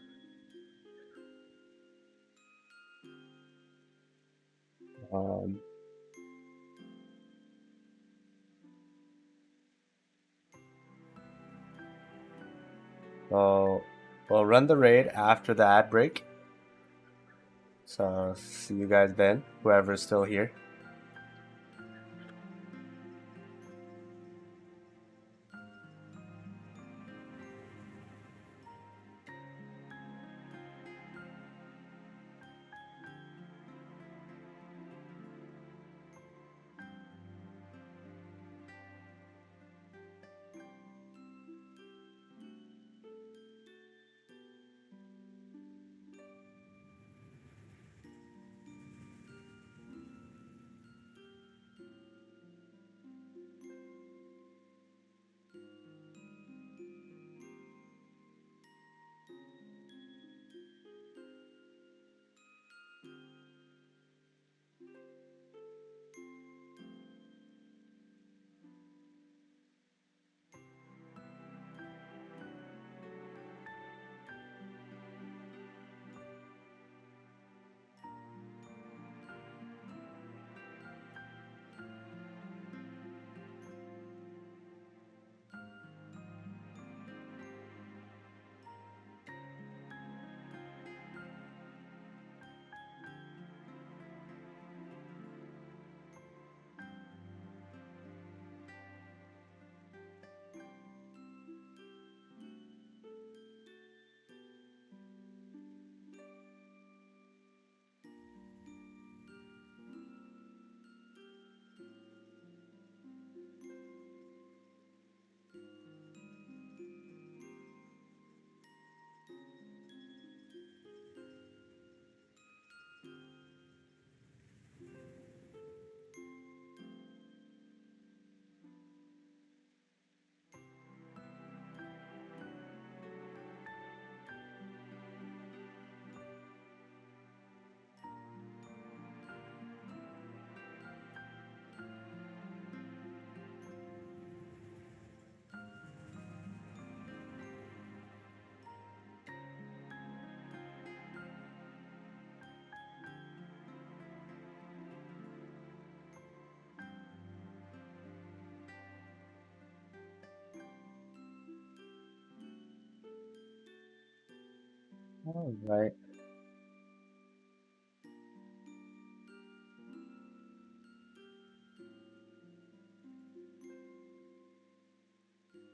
So we'll run the raid after the ad break. So see you guys then, whoever's still here. All right.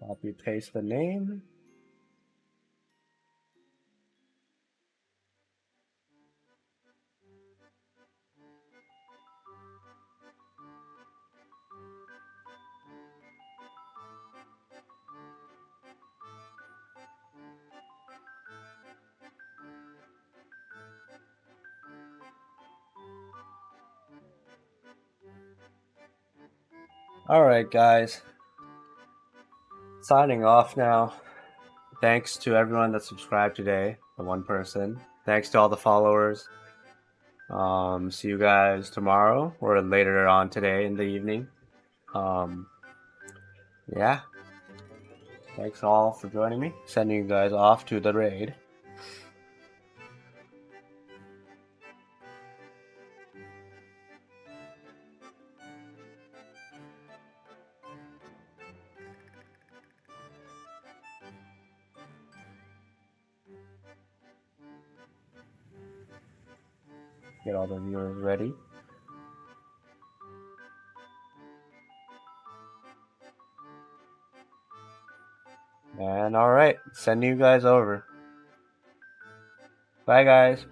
Copy paste the name. All right, guys. Signing off now. Thanks to everyone that subscribed today, the one person. Thanks to all the followers. See you guys tomorrow or later on today in the evening. Yeah. Thanks all for joining me. Sending you guys off to the raid. Get all the viewers ready. And alright, sending you guys over. Bye, guys.